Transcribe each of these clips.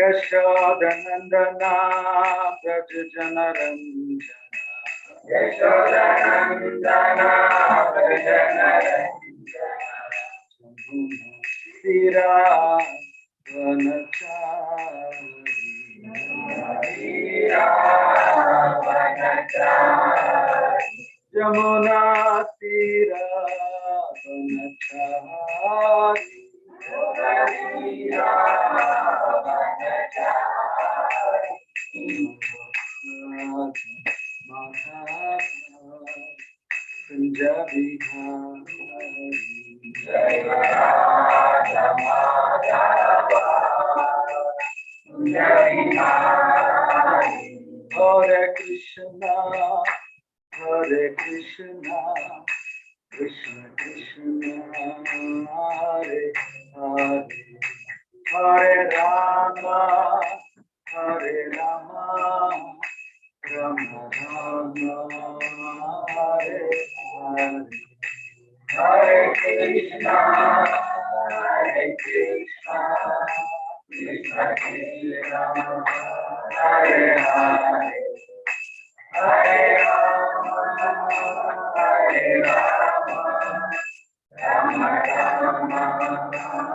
Yashodanandana Braja Janaranjana Yashodanandana Braja Janaranjana Sira Vanachari Jamuna Tira Vanachari Punjabi Hare Krishna, Hare Krishna, Krishna Krishna, Hare Hare, Hare Rama, Hare Rama, Rama Rama, Hare Hare, Hare Krishna, Hare Krishna, Krishna Krishna, Hare Hare, Hare Rama, Hare Rama, Rama Rama,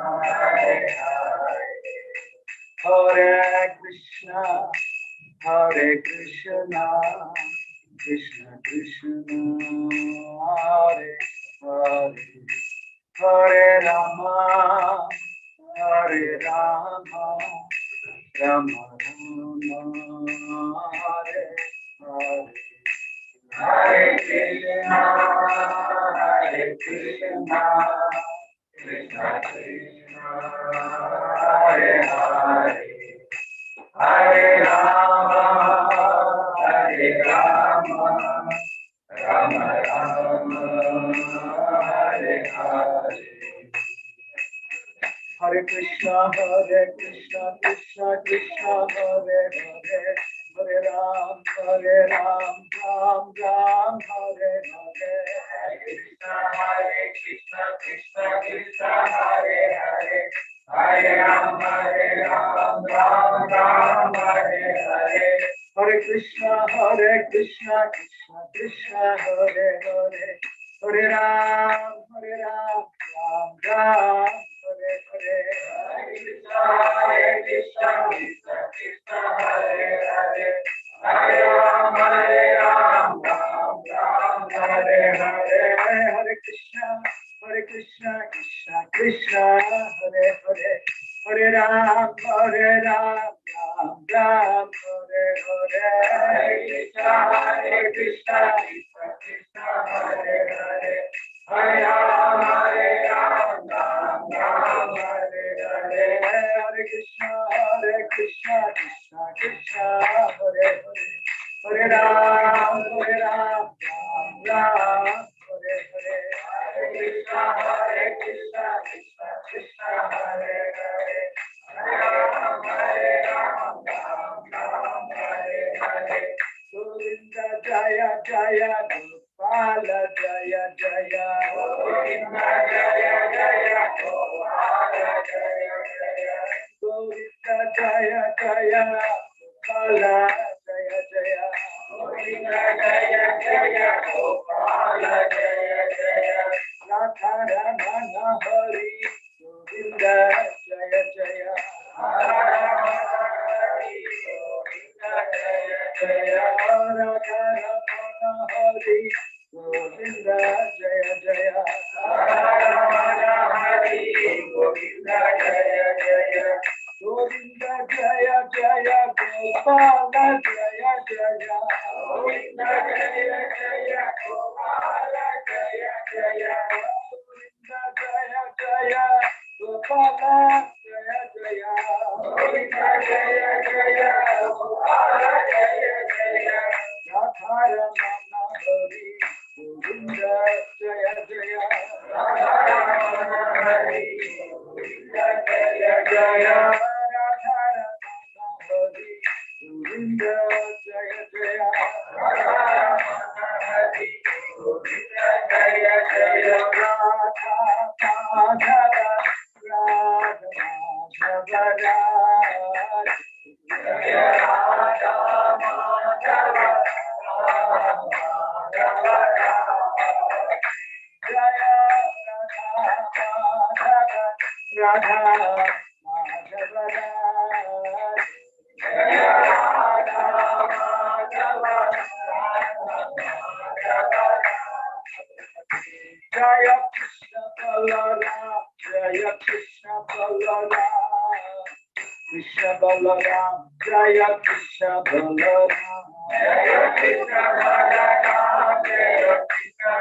Hare Hare, Hare Krishna, Hare Krishna, Krishna Krishna, Hare Hare, Hare Rama, Hare Rama, Rama Rama, Hare Hare, Hare Krishna, Hare Krishna, Krishna Krishna, Hare Hare, Hare Rama, Hare Rama, Rama Rama, Hare Hare. Hare Krishna, Krishna Krishna, Hare Hare, Hare Ram, Ram Ram, Hare Hare. Hare Krishna, Krishna Krishna, Hare Hare, Hare Ram, Ram Ram, Hare Hare. Hare Krishna, Krishna Krishna, Hare Hare, Hare Ram, Ram Ram, Hare Hare. Hare Krishna, Krishna Krishna, Hare Hare, Hare Ram, Ram Ram, Hare Hare. Hare Krishna, Krishna Krishna, Hare Hare, Hare Ram, Ram Ram, Hare Hare. Hare Krishna, Krishna Krishna, Hare Hare, Hare Ram, Ram Ram, Hare Hare. Hare Krishna, Krishna Krishna, Hare Hare, Hare Ram, Ram Ram, Hare Hare. Hare Krishna, Krishna Krishna, Hare Hare, Hare Ram, Ram Ram, Hare Hare. Govinda Jaya Jaya, Gopala Jaya Jaya, Govinda Jaya Jaya, Gopala Jaya Jaya, Govinda Jaya Jaya, Gopala Jaya Jaya, Govinda Jaya Jaya, Gopala Jaya Jaya, Radha Rama Hari, Govinda Jaya Jaya, Radha Rama Hari, Govinda Jaya Jaya, Radha Rama Hari, Govinda Jaya Jaya Hari Govinda Jaya Jaya Govinda Jaya Jaya Gopala Jaya Jaya Govinda Jaya Jaya Gopala Jaya Jaya Govinda Jaya Jaya Gopala Jaya Jaya Govinda Jaya Jaya Gopala Jaya Jaya Radha Rama Hari Govinda Jaya Jaya Radha Rama Hari Govinda Jaya Jaya Radha Rama Hari Govinda Jaya Jaya Radha Rama Hari Govinda Jaya Jaya Radha Madhava Radha Madhava Jaya Radha Madhava Radha Madhava Jaya Radha Madhava Jaya Krishna Balaram Jaya Krishna Balaram Krishna Balaram Jaya Krishna Balaram Jaya Krishna Balaram Jaya Krishna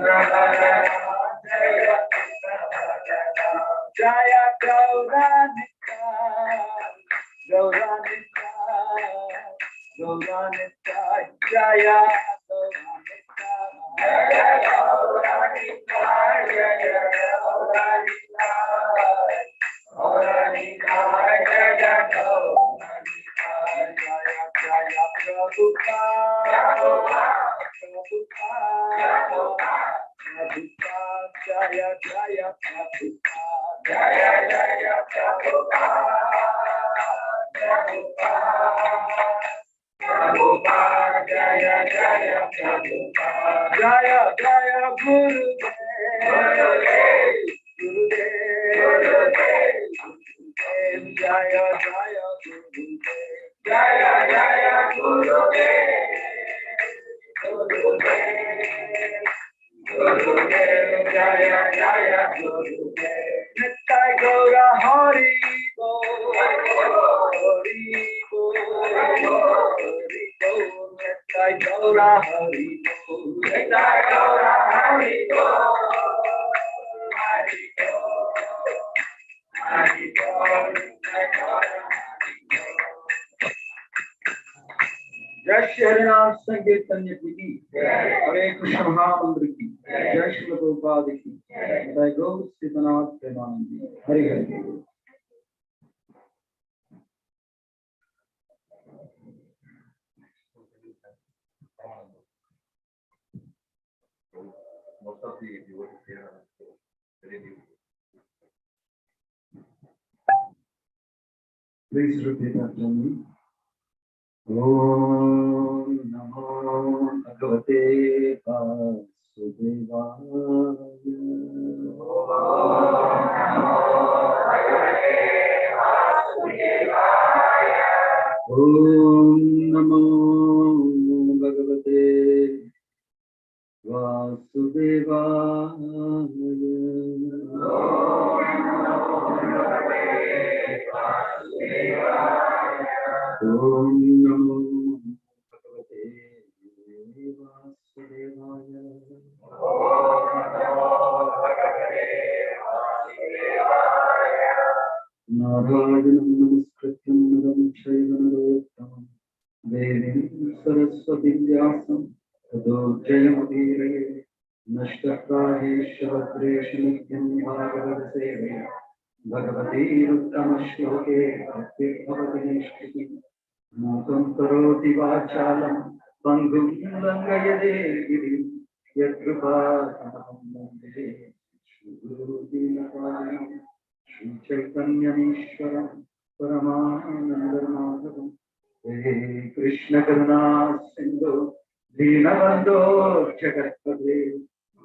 Balaram Jaya Krishna Balaram Jaya Gauranika Gauranika Gauranika Jaya Gauranika Jaya Gauranika Jaya Gauranika Gauranika Jaya Gauranika Jaya Jaya Prabhupada Prabhupada Jaya Jaya Prabhupada Jaya Jaya Prabhupada Prabhupada Jaya Jaya Prabhupada Jaya Jaya Gurudev Gurudev Jaya Jaya Gurudev Jaya Jaya Gurudev Gurudev Jaya Jaya Gurudev Nittai Gaura Hari Bo Hari Bo Hari Bo Nittai Gaura Hari Bo Nittai Gaura Hari Bo Hari Bo Hari Bo Nittai Gaura जय श्री हरिनाम संकीर्तन की हरे कृष्ण महामंत्र की जय श्री प्रभुपाद की जय गौ सीतनाथ Premanand Hari Hari most of the devotees here are very new. Please repeat after me. Om Namo Bhagavate Vasudevaya. Om Namo Bhagavate Vasudevaya. Om Namo Bhagavate Vasudevaya. Narayanam Namaskrityam Naram Chaiva Narottamam Devim Saraswati Vyasam Tado Jayamudiraye Nashtapraheshwatreshnithyam Bhagavad Sevaya Bhagavati Uttama-shloke Bhakti Bhavati Nishkiti Mukam Karoti Vachalam Pangum Langayade Girim Yatrupātam Vande Shri Guru Dinapayam Shri Chaitanya-ishwaram Paramananda-madhavam He Krishna Karuna Sindhu Dinabandho Jagatpate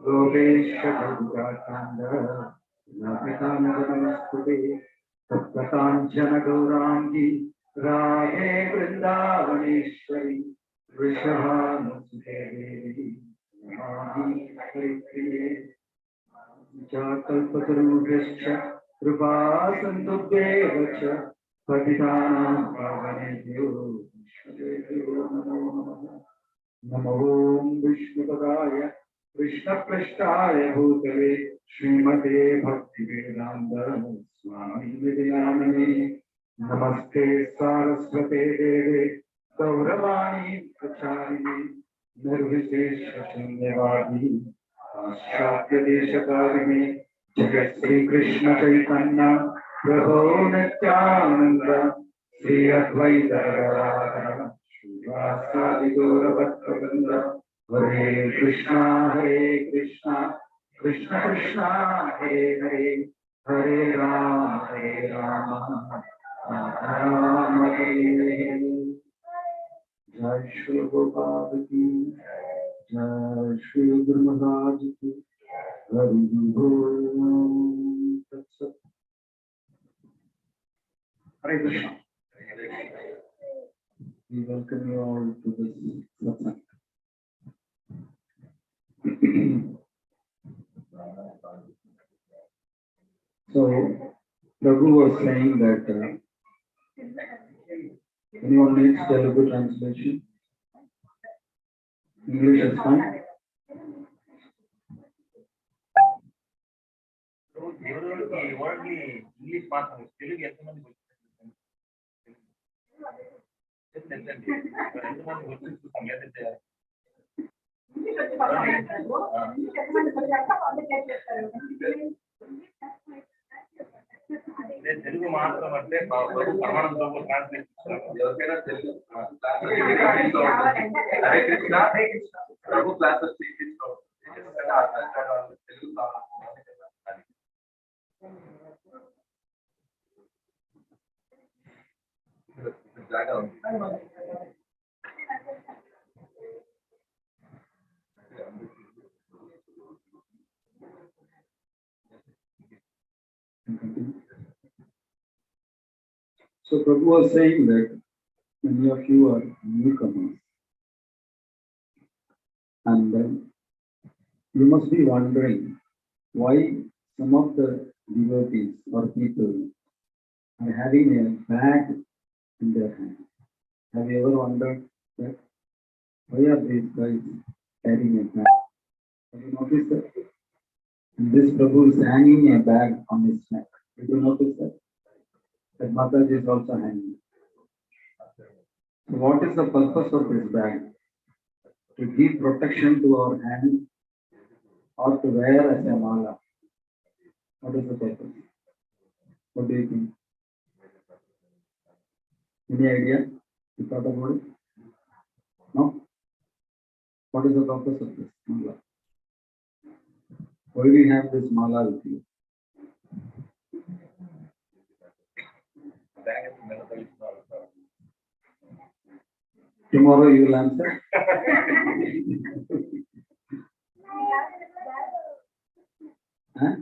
Gopesha Gopakanda Namaste Taptakanchana Gaurangi Radhe Vrindavaneshwari Vrishabhanusute Devi Mahi Haripriye Jakalpatarubhyascha Kripa Santubhyevacha Patitanam Pavanebhyo Vishwabhyo Namo Namaha Namo Om Vishnupadaya Krishna Prasthaya Bhutale Srimate Bhaktivedanta Swami Vidyanamane Namaste Saraswate Deve Gauravani Pracharine Nirvishesha Shunyavadi Paschatya Deshakarine Jagat Sri Krishna Chaitanya Prabhu Nityananda Sri Advaita Gadadhara Srivasadi Gauravattavrinda Hare Krishna Krishna Krishna Hare Hare Hare Rama Rama Hare Hare Jai Shri Gopal Ki Jai Shri Guru Maharaj Ki Hari Bol Tat Sat. Hare Krishna. We welcome you all to this satsang. So, Prabhu was saying that anyone needs Telugu translation? English is fine. English మాత్రం తెలుగు ఎంతమంది తెలుగు మాత్రం అంటే ప్రమాణంతో translation ఎవరికైనా తెలుగు హరే కృష్ణ ప్రభు classes తీసుకోవాలి తెలుగు జాగా ఉంది. So Prabhu was saying that many of you are newcomers, and you must be wondering why some of the devotees or people are having a bag in their hand. Have you ever wondered that? Why are these guys carrying a bag? Have you noticed that? And this Prabhu is hanging a bag on his neck. Did you notice that? That Mataji is also hanging. So what is the purpose of this bag? To give protection to our hand or to wear as a mala? What is the purpose? What do you think? Any idea? You thought about it? No? What is the purpose of this mala? Why do we have this mala with you? Tomorrow you will answer. Huh?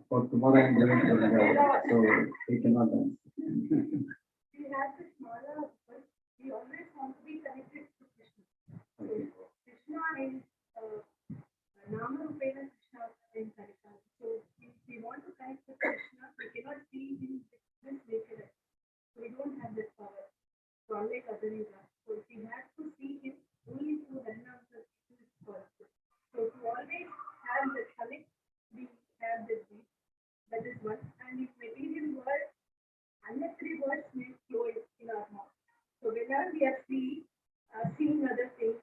For tomorrow I am going to the so we cannot answer. We have this mala, but we always want to be connected to Krishna. Okay. Krishna is Nama Rupena Krishna in Karika. So if we want to connect with Krishna, we cannot see him with naked eye. We don't have this power. So unlike other yugas, so we have to see him only through the Nama Krishna. So to always have this connect, we have this deep. That is one. And if material world, unnecessary words may flow in our mouth. So whenever we are seeing other things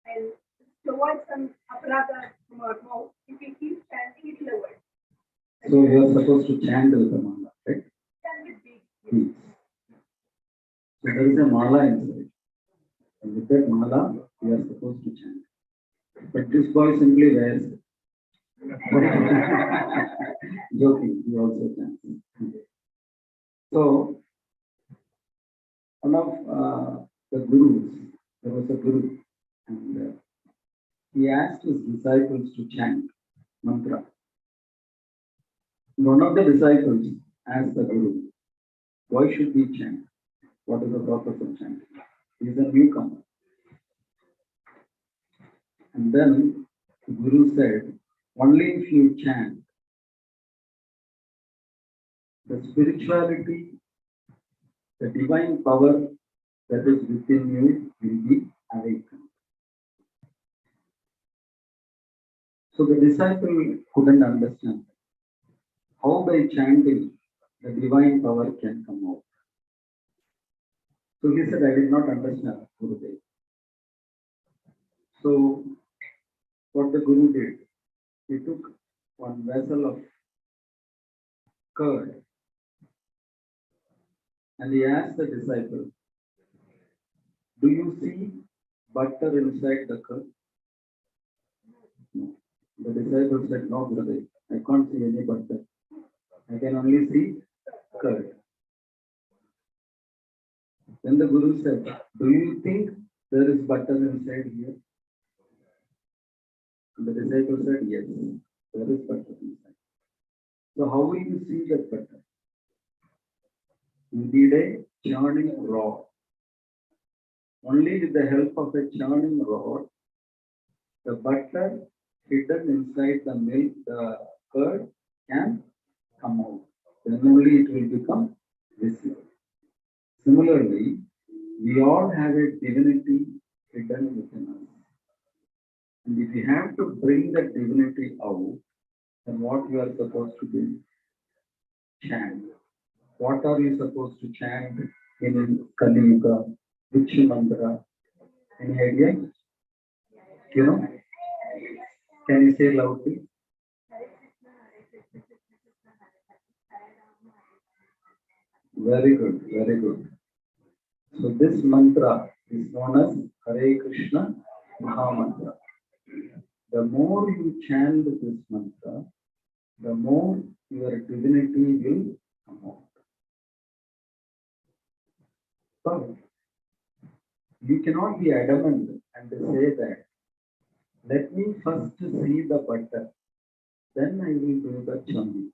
and towards some aparadha from our mouth, if we keep chanting, it will avoid. So you are supposed to chant with the mala, right? Chant with beads. So there is a mala inside. And with that mala, we are supposed to chant. But this boy simply wears it. Joking, he also chants. So, one of the gurus, there was a guru, and he asked his disciples to chant mantra. One of the disciples asked the guru, why should we chant? What is the purpose of chanting? He is a newcomer. And then the Guru said, only if you chant, the spirituality, the divine power that is within you will be awakened. So the disciple couldn't understand how by chanting the divine power can come out. So he said, I did not understand, Gurudev. So what the Guru did, he took one vessel of curd and he asked the disciple, do you see butter inside the curd? No. The disciple said, no, Gurudev, I can't see any butter. I can only see curd. Then the Guru said, do you think there is butter inside here? And the disciple said, yes, there is butter inside. So how will you see that butter? You need a churning rod. Only with the help of a churning rod, the butter hidden inside the milk, the curd can come out. Then only it will become visible. Similarly, we all have a divinity hidden within us. And if you have to bring that divinity out, then what you are supposed to do? Chant. What are you supposed to chant in Kali Yuga? Which mantra? Any idea? You know? Can you say loudly? Very good, very good. So this mantra is known as Hare Krishna Mahamantra. The more you chant this mantra, the more your divinity will come out. But you cannot be adamant and say that, let me first see the butter, then I will do the churning.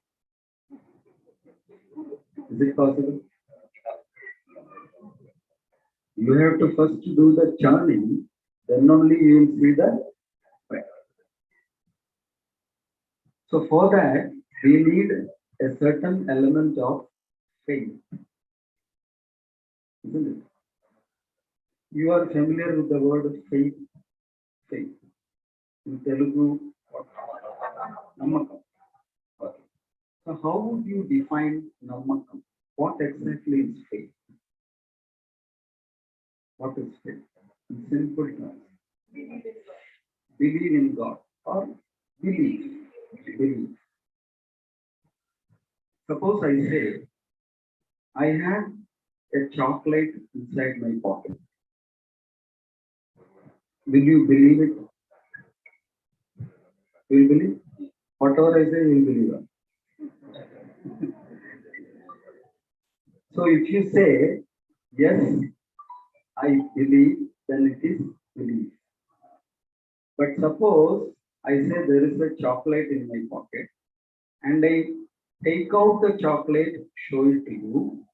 Is it possible? You have to first do the churning, then only you will see the butter. So for that, we need a certain element of faith. Isn't it? You are familiar with the word faith. Faith. In Telugu, Namakam. Okay. So how would you define Namakam? What exactly is faith? What is faith? In simple terms. Believe in God or believe. Believe. Suppose I say, I have a chocolate inside my pocket. Will you believe it? Will you believe? Whatever I say, you will believe it. So if you say, yes, I believe, then it is belief. But suppose I say there is a chocolate in my pocket and I take out the chocolate, show it to you,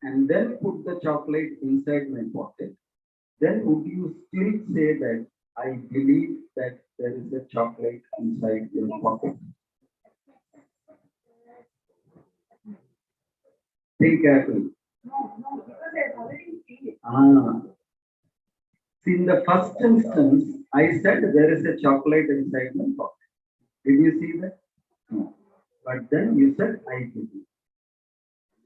and then put the chocolate inside my pocket, then would you still say that I believe that there is a chocolate inside your pocket? Think carefully. No, because I've already seen it. See, in the first instance, I said there is a chocolate inside my pocket. Did you see that? No. But then you said I believe.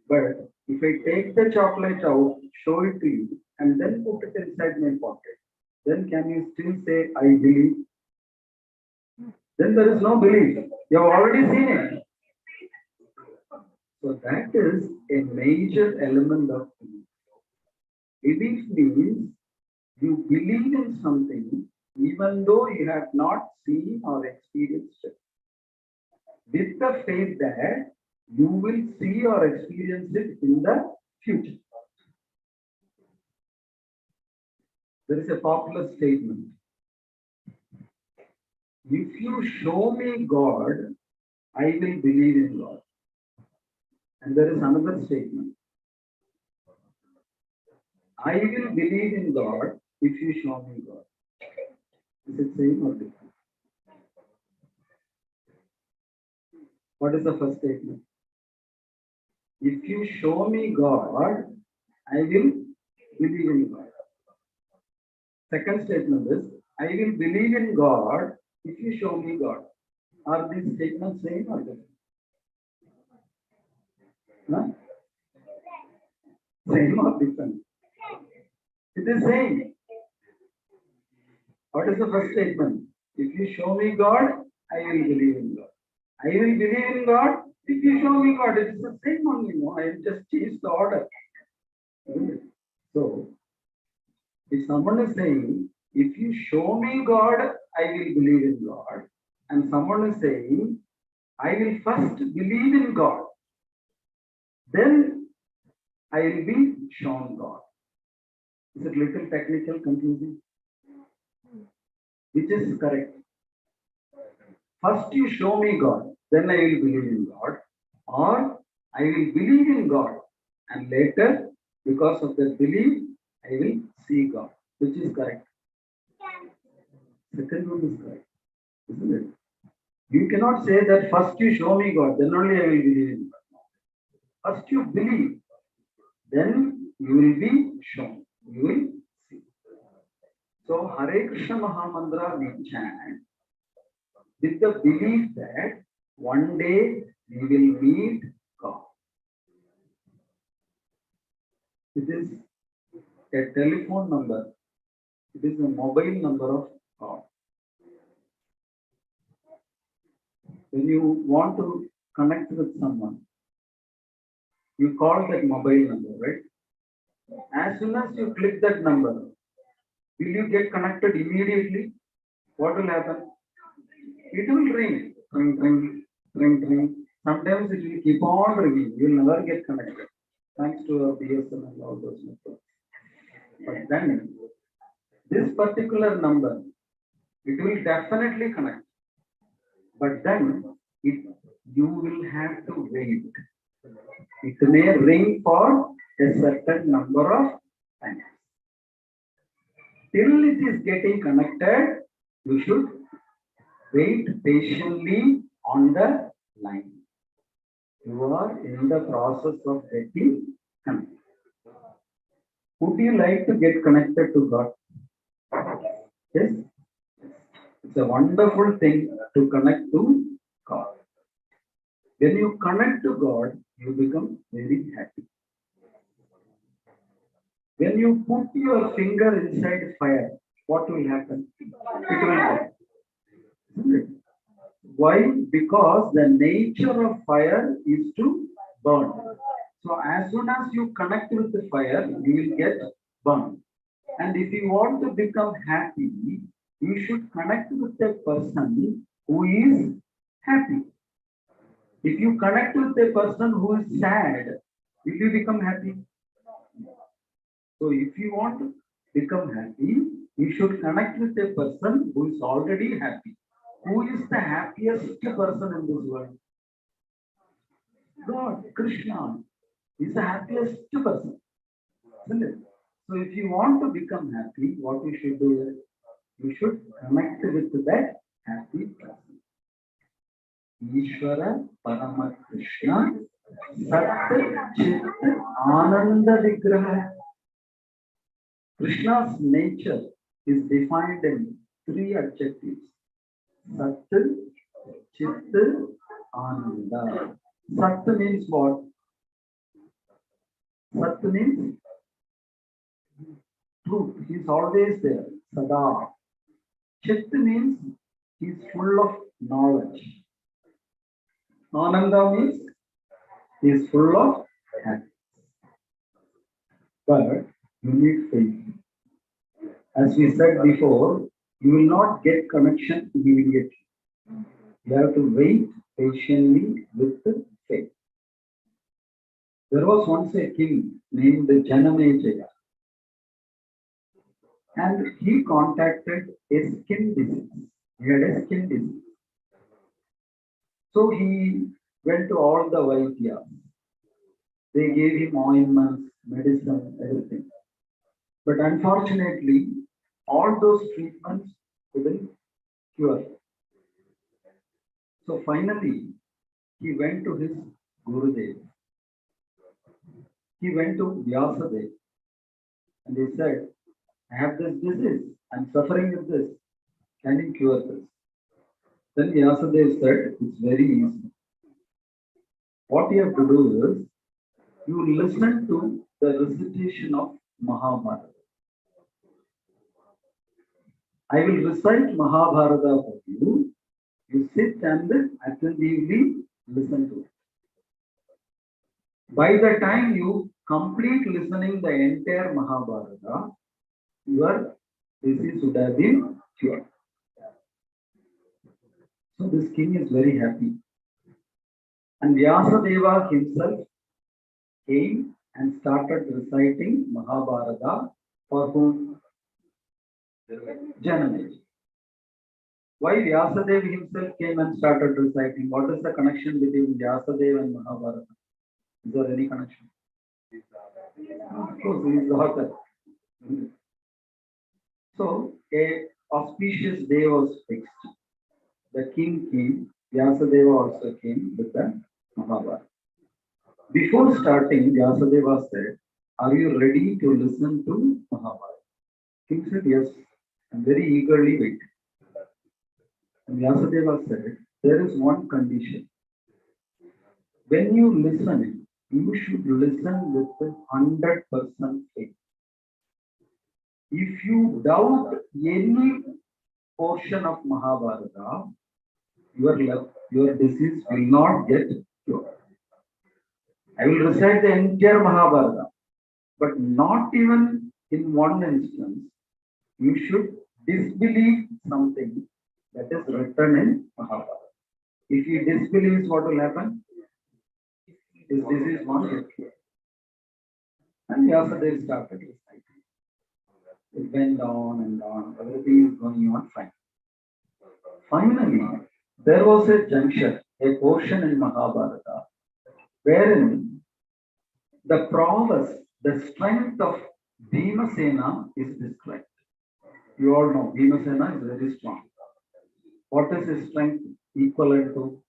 But if I take the chocolate out, show it to you, and then put it inside my pocket, then can you still say I believe? Then there is no belief. You have already seen it. So that is a major element of belief. Belief means you believe in something even though you have not seen or experienced it, with the faith that you will see or experience it in the future. There is a popular statement. If you show me God, I will believe in God. And there is another statement. I will believe in God if you show me God. Is it same or different? What is the first statement? If you show me God, I will believe in God. Second statement is, I will believe in God if you show me God. Are these statements same or different? Huh? Same or different? It is same. What is the first statement? If you show me God, I will believe in God. I will believe in God if you show me God. It is the same only. No, I just changed the order. So, if someone is saying, if you show me God, I will believe in God. And someone is saying, I will first believe in God. Then I will be shown God. Is it little technical confusing? Which is correct? First you show me God, then I will believe in God. Or I will believe in God. And later, because of the belief, I will see God. Which is correct? Second one is correct. Isn't it? You cannot say that first you show me God, then only I will believe in God. First you believe, then you will be shown. You will see. So Hare Krishna Mahamantra we chant with the belief that one day we will meet God. It is a telephone number. It is a mobile number of God. When you want to connect with someone, you call that mobile number, right? As soon as you click that number, will you get connected immediately? What will happen? It will ring, ring, ring, ring, ring. Sometimes it will keep on ringing. You will never get connected, thanks to our BSNL and all those networks. But then, this particular number, it will definitely connect. But then, you will have to wait. It may ring for a certain number of times. Till it is getting connected, you should wait patiently on the line. You are in the process of getting connected. Would you like to get connected to God? Yes? It's a wonderful thing to connect to God. When you connect to God, you become very happy. When you put your finger inside fire, what will happen? It will burn. Why? Because the nature of fire is to burn. So as soon as you connect with the fire, you will get burned. And if you want to become happy, you should connect with a person who is happy. If you connect with a person who is sad, will you become happy? So if you want to become happy, you should connect with a person who is already happy. Who is the happiest person in this world? God, Krishna is the happiest person. Isn't it? So if you want to become happy, what you should do is, you should connect with that happy person. Ishvara Parama Krishna Sat Chit Ananda Vigraha. Krishna's nature is defined in three adjectives. Sat, Chit, Ananda. Sat means what? Sat means truth. He is always there. Sada. Chit means he is full of knowledge. Ananda means he is full of happiness. But you need faith. As we said before, you will not get connection immediately. You have to wait patiently with faith. There was once a king named Janamejaya, and he contracted a skin disease. He had a skin disease. So he went to all the Vaidyas. They gave him ointments, medicine, everything. But unfortunately, all those treatments couldn't cure. So finally, he went to his Gurudev. He went to Vyasadev and he said, I have this disease, I'm suffering with this. Can you cure this? Then Vyasadev said, it's very easy. What you have to do is, you listen to the recitation of Mahabharata. I will recite Mahabharata for you. You sit and attentively listen to it. By the time you complete listening the entire Mahabharata, your disease would have been cured. So this king is very happy. And Vyasadeva himself came and started reciting Mahabharata for whom? Janamaji. Why Vyasadeva himself came and started reciting? What is the connection between Vyasadeva and Mahabharata? Is there any connection? Of course, he is the author. So, a auspicious day was fixed. The king came, Vyasadeva also came with the Mahabharata. Before starting, Vyasadeva said, are you ready to listen to Mahabharata? King said, yes, I'm very eagerly waiting. And Vyasadeva said, there is one condition. When you listen, you should listen with 100% faith. If you doubt any portion of Mahabharata, your disease will not get cured. I will recite the entire Mahabharata, but not even in one instance, you should disbelieve something that is written in Mahabharata. If you disbelieve, what will happen? His disease won't get cured. And Vyasadeva started reciting. It went on and on, everything is going on fine. Finally, there was a juncture, a portion in Mahabharata, wherein the prowess, the strength of Bhimasena is described. You all know Bhimasena is very strong. What is his strength? Equivalent to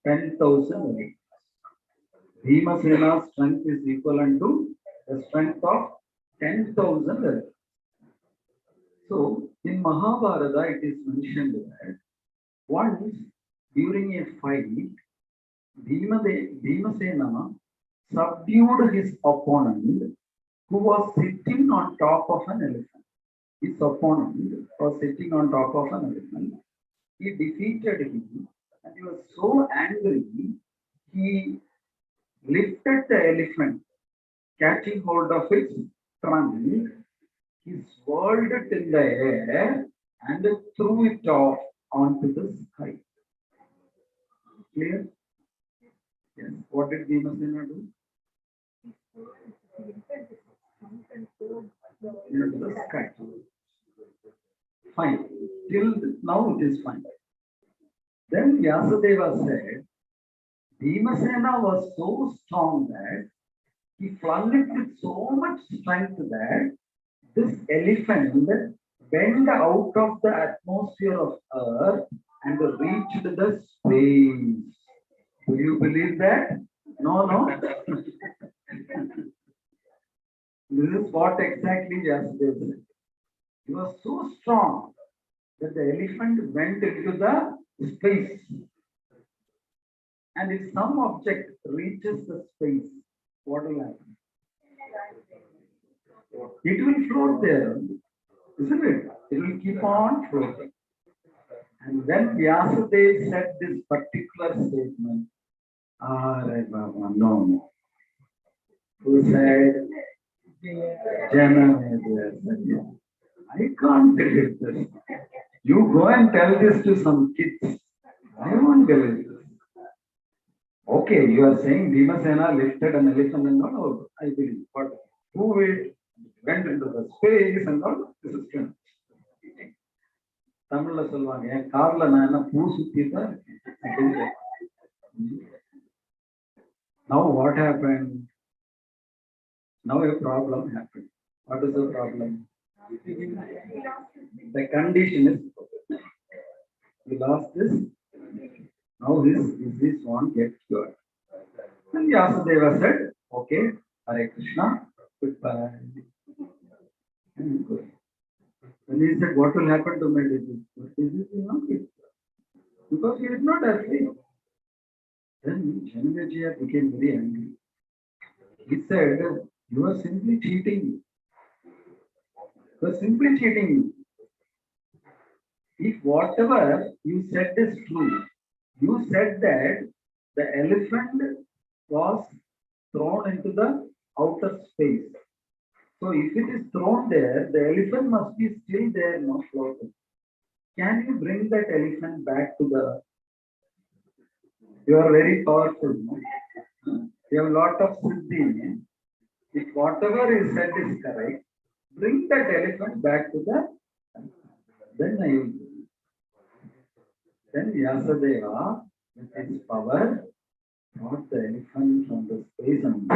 10,000 elephants. Bhimasena's strength is equivalent to the strength of 10,000 elephants. So, in Mahabharata, it is mentioned that once during a fight, Bhimasena subdued his opponent who was sitting on top of an elephant. His opponent was sitting on top of an elephant. He defeated him and he was so angry, he lifted the elephant, catching hold of its trunk. He swirled it in the air and threw it off onto the sky. Clear? Yes. What did Bhimasena do? Into the sky. Fine. Till now it is fine. Then Vyasadeva said, Bhimasena was so strong that he flung it with so much strength that this elephant went out of the atmosphere of Earth and reached the space. Do you believe that? No. This is what exactly Vyasadeva said. He was so strong that the elephant went into the space. And if some object reaches the space, what will happen? It will float there, isn't it? It will keep on floating. And when Vyasadeva said this particular statement, no. Who said, Janamaji said, I can't believe this. You go and tell this to some kids. I won't believe this. Okay, you are saying Bhimasena lifted an elephant and all. I believe. But who went into the space and all? This is true. Tamil சொல்வாங்க என் கார்ல நான் என்ன பூ சுத்திட்டேன். Now what happened? Now a problem happened. What is the problem? He lost his big The condition is he lost this. Now this one gets cured. And Vyasadeva said, okay, Hare Krishna, goodbye. And good. When he said, what will happen to my disease? Disease will not get cured. Because he did not have faith. Then Janmejaya became very angry. He said, you are simply cheating me. You are simply cheating me. If whatever you said is true, you said that the elephant was thrown into the outer space. So if it is thrown there, the elephant must be still there, not floating. Can you bring that elephant back to the? You are very powerful. No? You have a lot of siddhi. If whatever is said is correct, bring that elephant back to the. Then I will. Then Vyasadeva, with his power, brought the elephant from the space and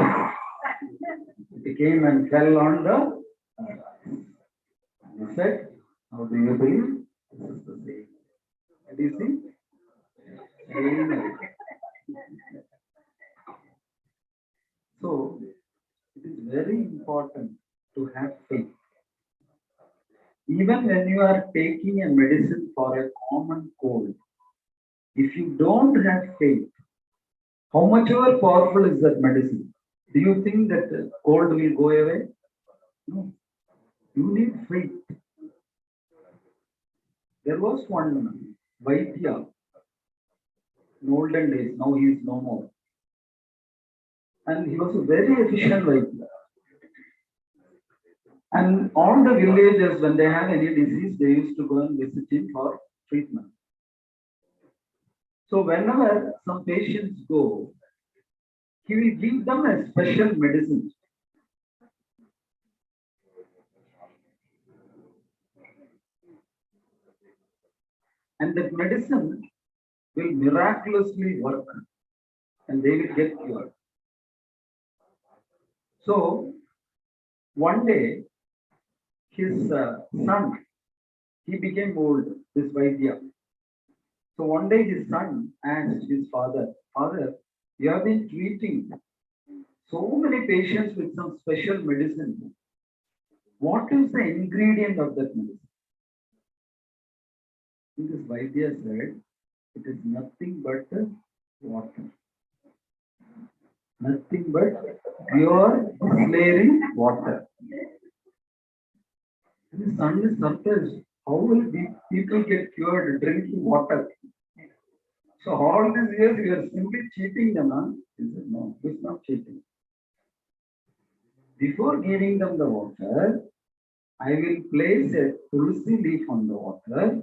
it came and fell on the. He said, how do you believe? This is the same. What do you see? Same elephant. So, it is very important to have faith. Even when you are taking a medicine for a common cold, if you don't have faith, how much ever powerful is that medicine? Do you think that the cold will go away? No. You need faith. There was one Vaidya in olden days, now he is no more. And he was a very efficient Vaidya. And all the villagers, when they have any disease, they used to go and visit him for treatment. So whenever some patients go, he will give them a special medicine. And that medicine will miraculously work and they will get cured. So one day, his son, he became old, this Vaidya. So one day his son asked his father, Father, you have been treating so many patients with some special medicine. What is the ingredient of that medicine? And this Vaidya said, it is nothing but water. Nothing but pure distillery water. And the son is surprised. How will people get cured drinking water? So all these years you are simply cheating them, huh? He said, no, it's not cheating. Before giving them the water, I will place a tulsi leaf on the water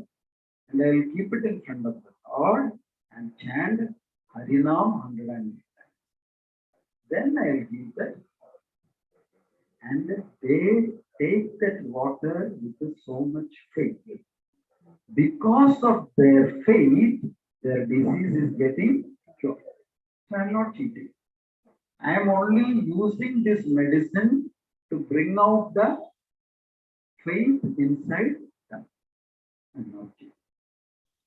and I will keep it in front of the Lord and chant Harinam 108 times. Then I will give that and they take that water with so much faith. Because of their faith, their disease is getting cured. So I am not cheating. I am only using this medicine to bring out the faith inside them. I am not cheating.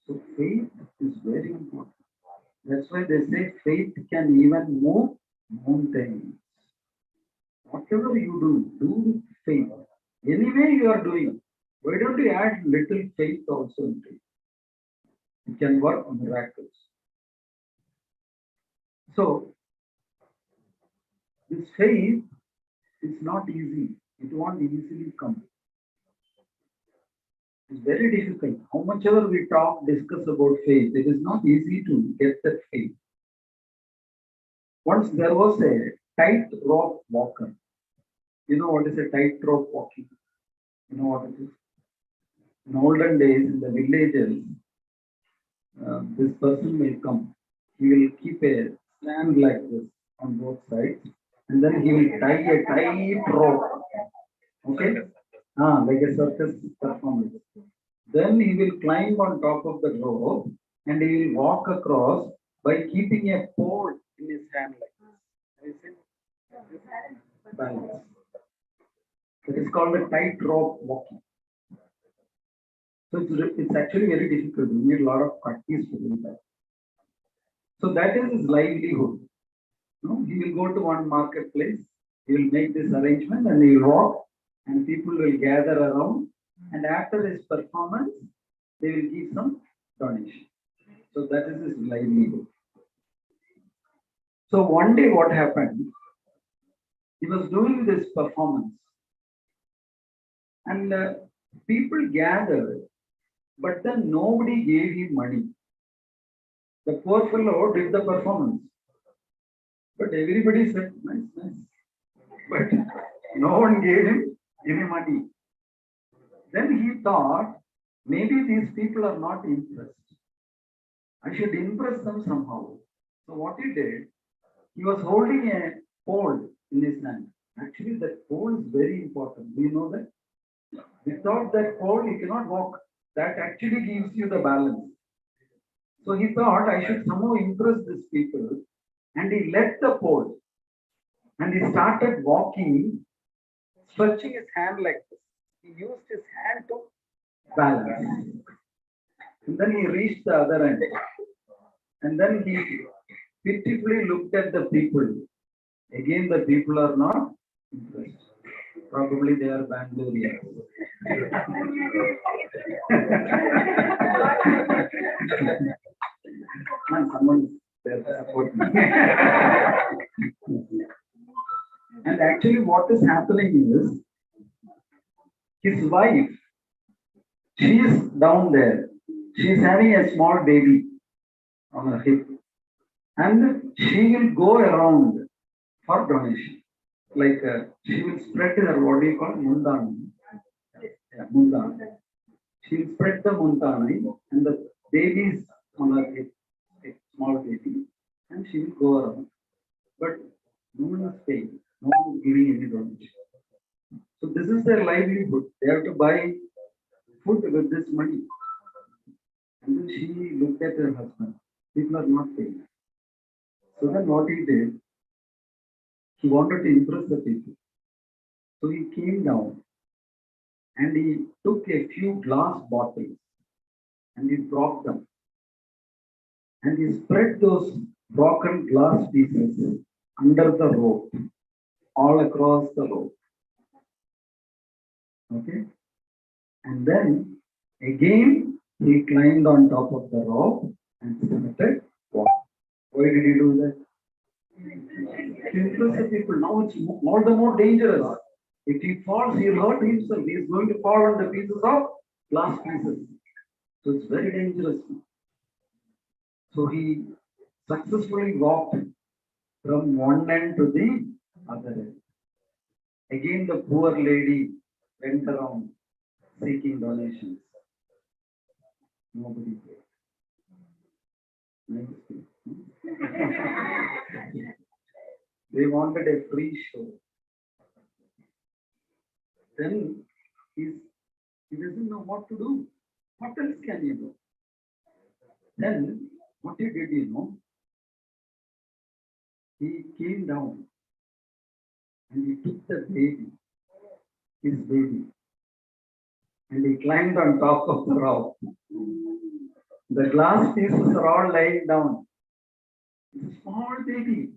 So faith is very important. That's why they say faith can even move mountains. Whatever you do with faith. Anyway you are doing. Why don't you add little faith also into it? It can work miracles. So this faith is not easy. It won't easily come. It's very difficult. How much ever we discuss about faith, it is not easy to get that faith. Once there was a tightrope walker. You know what is a tightrope walking? You know what it is? In olden days, in the villages, this person will come. He will keep a stand like this on both sides, and then he will tie a tight rope. Okay? Like a circus performance. Then he will climb on top of the rope and he will walk across by keeping a pole in his hand like this. Balance. That is called a tightrope walking. So it's actually very difficult. You need a lot of practice to do that. So that is his livelihood. No, he will go to one marketplace, he will make this arrangement and he will walk and people will gather around and after his performance, they will give some donation. So that is his livelihood. So one day what happened, he was doing this performance and people gathered, but then nobody gave him money. The poor fellow did the performance. But everybody said, nice, nice. But no one gave him any money. Then he thought, maybe these people are not impressed. I should impress them somehow. So what he did, he was holding a pole in his hand. Actually, that pole is very important. Do you know that? Without that pole, you cannot walk. That actually gives you the balance. So he thought, I should somehow impress these people. And he let the pole. And he started walking, stretching his hand like this. He used his hand to balance. And then he reached the other end. And then he pitifully looked at the people. Again, the people are not impressed. Probably they are Bangaloreans. And someone there to support me. And actually, what is happening is his wife, she is down there. She is having a small baby on her hip. And she will go around for donation. Like she will spread her, what do you call mundan? Yeah, mundan. She will spread the mundani and the baby is on her hip, a small baby, and she will go around. But no one is paying, no one is giving any donation. So this is their livelihood. They have to buy food with this money. And then she looked at her husband. People are not paying. So then what he did, he wanted to impress the people. So he came down and he took a few glass bottles and he broke them. And he spread those broken glass pieces under the rope, all across the rope. Okay? And then again he climbed on top of the rope and started walking. Why did he do that? To impress the people. Now it's all the more dangerous. If he falls, he'll hurt himself. He is going to fall on the pieces of glass pieces. So it's very dangerous. So he successfully walked from one end to the other end. Again, the poor lady went around seeking donations. Nobody paid. Nice. They wanted a free show. Then he doesn't know what to do. What else can he do? Then what he did, he came down and he took the baby, his baby, and he climbed on top of the rock. The glass pieces are all lying down. It's a small baby.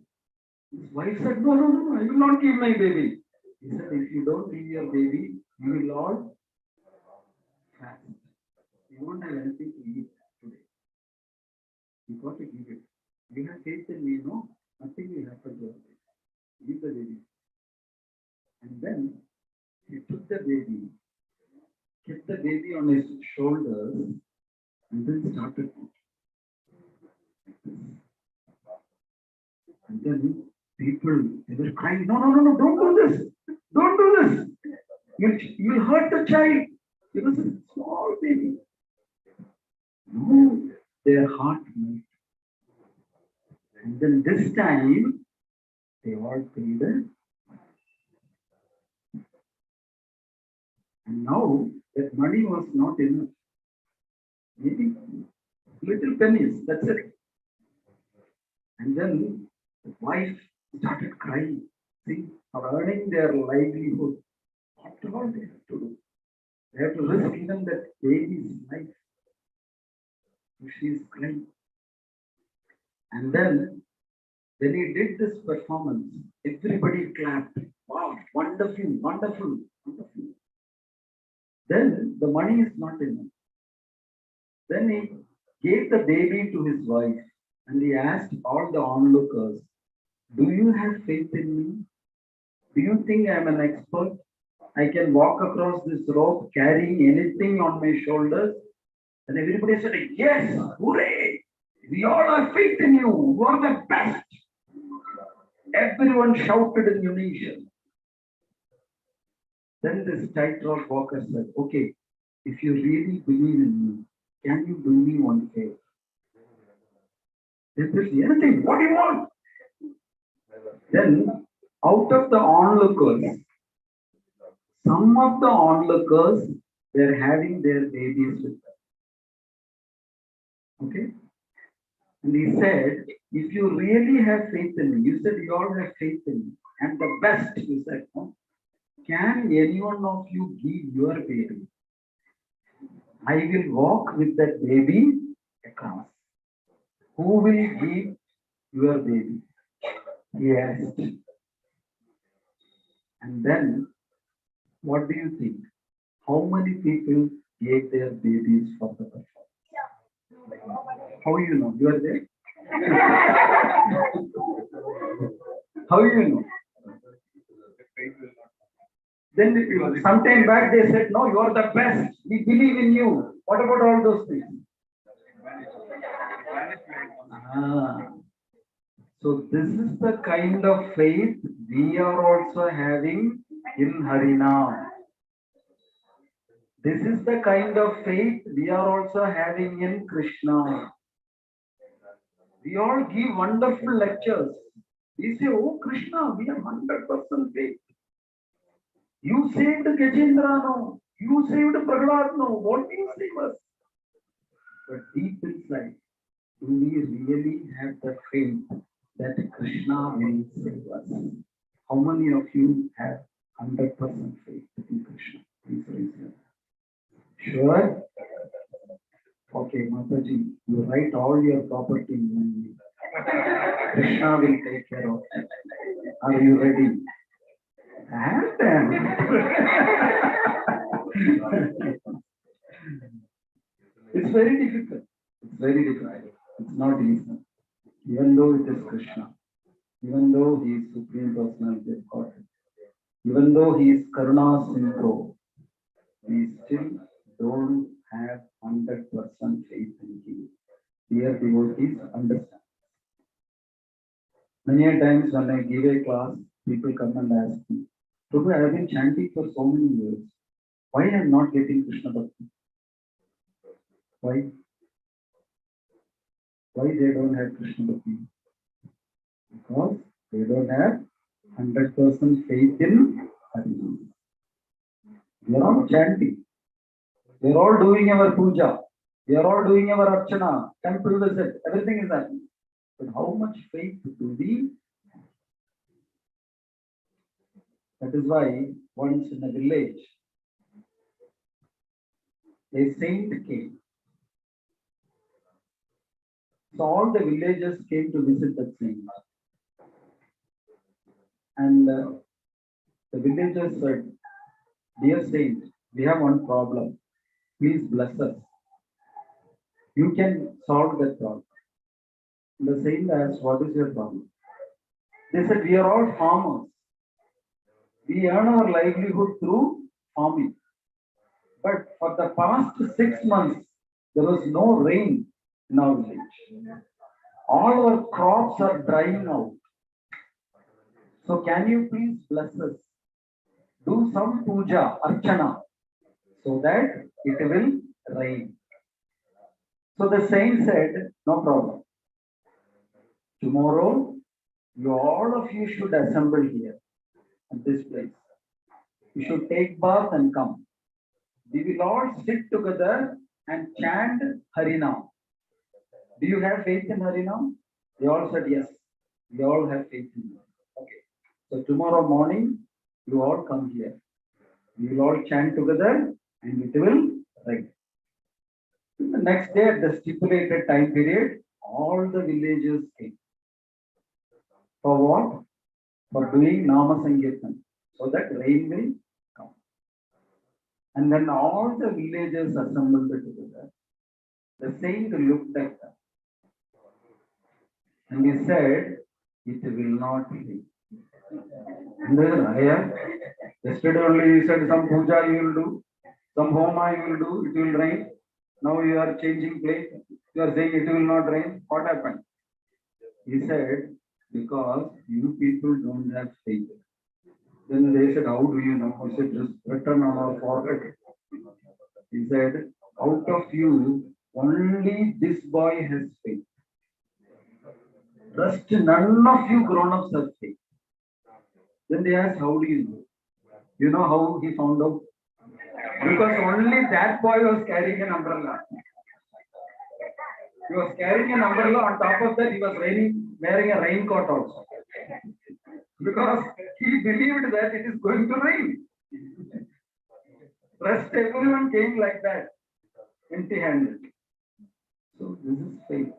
His wife said, no, I will not give my baby. He said, if you don't give your baby, you will all fast. You won't have anything to eat today. You got to give it. You have faith in me, no? Nothing will happen to your baby. Give the baby. And then he took the baby, kept the baby on his shoulders, and then started. And then people, they were crying, no, don't do this. Don't do this. You'll hurt the child. It was a small baby. No, their heart melted. And then this time, they all paid it. And now, that money was not enough. Maybe little pennies, that's it. And then the wife started crying. See, for earning their livelihood, After all, they have to do. They have to risk even that baby's life if she is crying. And then, when he did this performance, everybody clapped. Wow, wonderful, wonderful, wonderful. Then the money is not enough. Then he gave the baby to his wife and he asked all the onlookers, do you have faith in me? Do you think I am an expert? I can walk across this rope carrying anything on my shoulders? And everybody said, yes, hooray! We all have faith in you. You are the best. Everyone shouted in unison. Then this tightrope walker said, okay, if you really believe in me, can you do me one favor? If there's anything, what do you want? Then, out of the onlookers, some of the onlookers were having their babies with them. Okay? And he said, if you really have faith in me, you said you all have faith in me, and the best, you said, no? Can any one of you give your baby? I will walk with that baby across. Who will give your baby? He asked. And then, what do you think? How many people gave their babies for the performance? How you know? You are there? How you know? Then sometime back they said, no, you are the best. We believe in you. What about all those things? So this is the kind of faith we are also having in Harinam. This is the kind of faith we are also having in Krishna. We all give wonderful lectures. We say, oh Krishna, we have 100% faith. You saved Gajendra, no. You saved Prahlad, no. Won't you save us? But deep inside, do we really have the faith that Krishna will save us? How many of you have 100% faith in Krishna? Please raise your hand. Sure? Okay, Mataji, you write all your property in money. Krishna will take care of it. Are you ready? And then. It's very difficult. It's very difficult. It's not easy. Even though it is Krishna, even though he is Supreme Personality of Godhead, even though he is Karuna Sindhu, we still don't have 100% faith in him. Dear devotees, understand. Many a times when I give a class, people come and ask me, Prabhu, I have been chanting for so many years. Why I am not getting Krishna Bhakti? Why? Why they don't have Krishna Bhakti? Because they don't have 100% faith in Harinam. We are all chanting. We are all doing our puja. We are all doing our archana, temple visit. Everything is happening. But how much faith do we have? That is why once in a village, a saint came. So all the villagers came to visit that saint. And the villagers said, dear saint, we have one problem. Please bless us. You can solve that problem. The saint asked, what is your problem? They said, we are all farmers. We earn our livelihood through farming. But for the past 6 months, there was no rain in our village. All our crops are drying out. So can you please bless us? Do some puja, archana, so that it will rain. So the saint said, no problem. Tomorrow, all of you should assemble here at this place. You should take bath and come. We will all sit together and chant Harinam. Do you have faith in Harinam? They all said yes. We all have faith in Harinam. Okay. So tomorrow morning, you all come here. We will all chant together and it will rain. The next day, at the stipulated time period, all the villagers came. For what? For doing Nama Sankirtan, so that rain will come. And then all the villagers assembled together. The saint looked at them and he said, "It will not rain." And then, yesterday only he said, some puja you will do, some homa you will do, it will rain. Now you are changing place. You are saying it will not rain. What happened? He said, because you people don't have faith. Then they said, how do you know? He said, just written on our forehead. He said, out of you, only this boy has faith. Rest, none of you grown-ups have faith. Then they asked, how do you know? You know how he found out? Because only that boy was carrying an umbrella. He was carrying an umbrella. On top of that, he was wearing a raincoat also. Because he believed that it is going to rain. Rest, everyone came like that, empty-handed. So this is faith.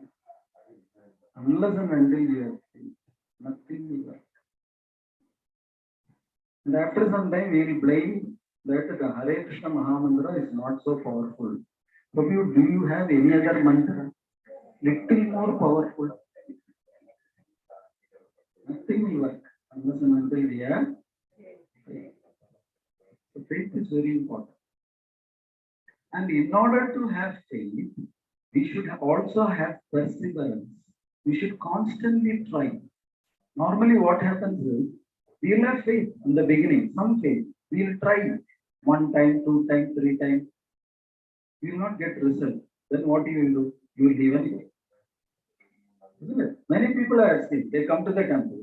Unless and until you have faith, nothing will work. And after some time, we will blame that the Hare Krishna Mahamantra is not so powerful. So do you have any other mantra? Little more powerful. Nothing will work unless and until we have faith. So faith is very important. And in order to have faith, we should also have perseverance. We should constantly try. Normally what happens is, we will have faith in the beginning, some faith. We will try 1 time, 2 times, 3 times. We will not get result. Then what you will do? You will leave anyway. Isn't it? Many people are asking, they come to the temple.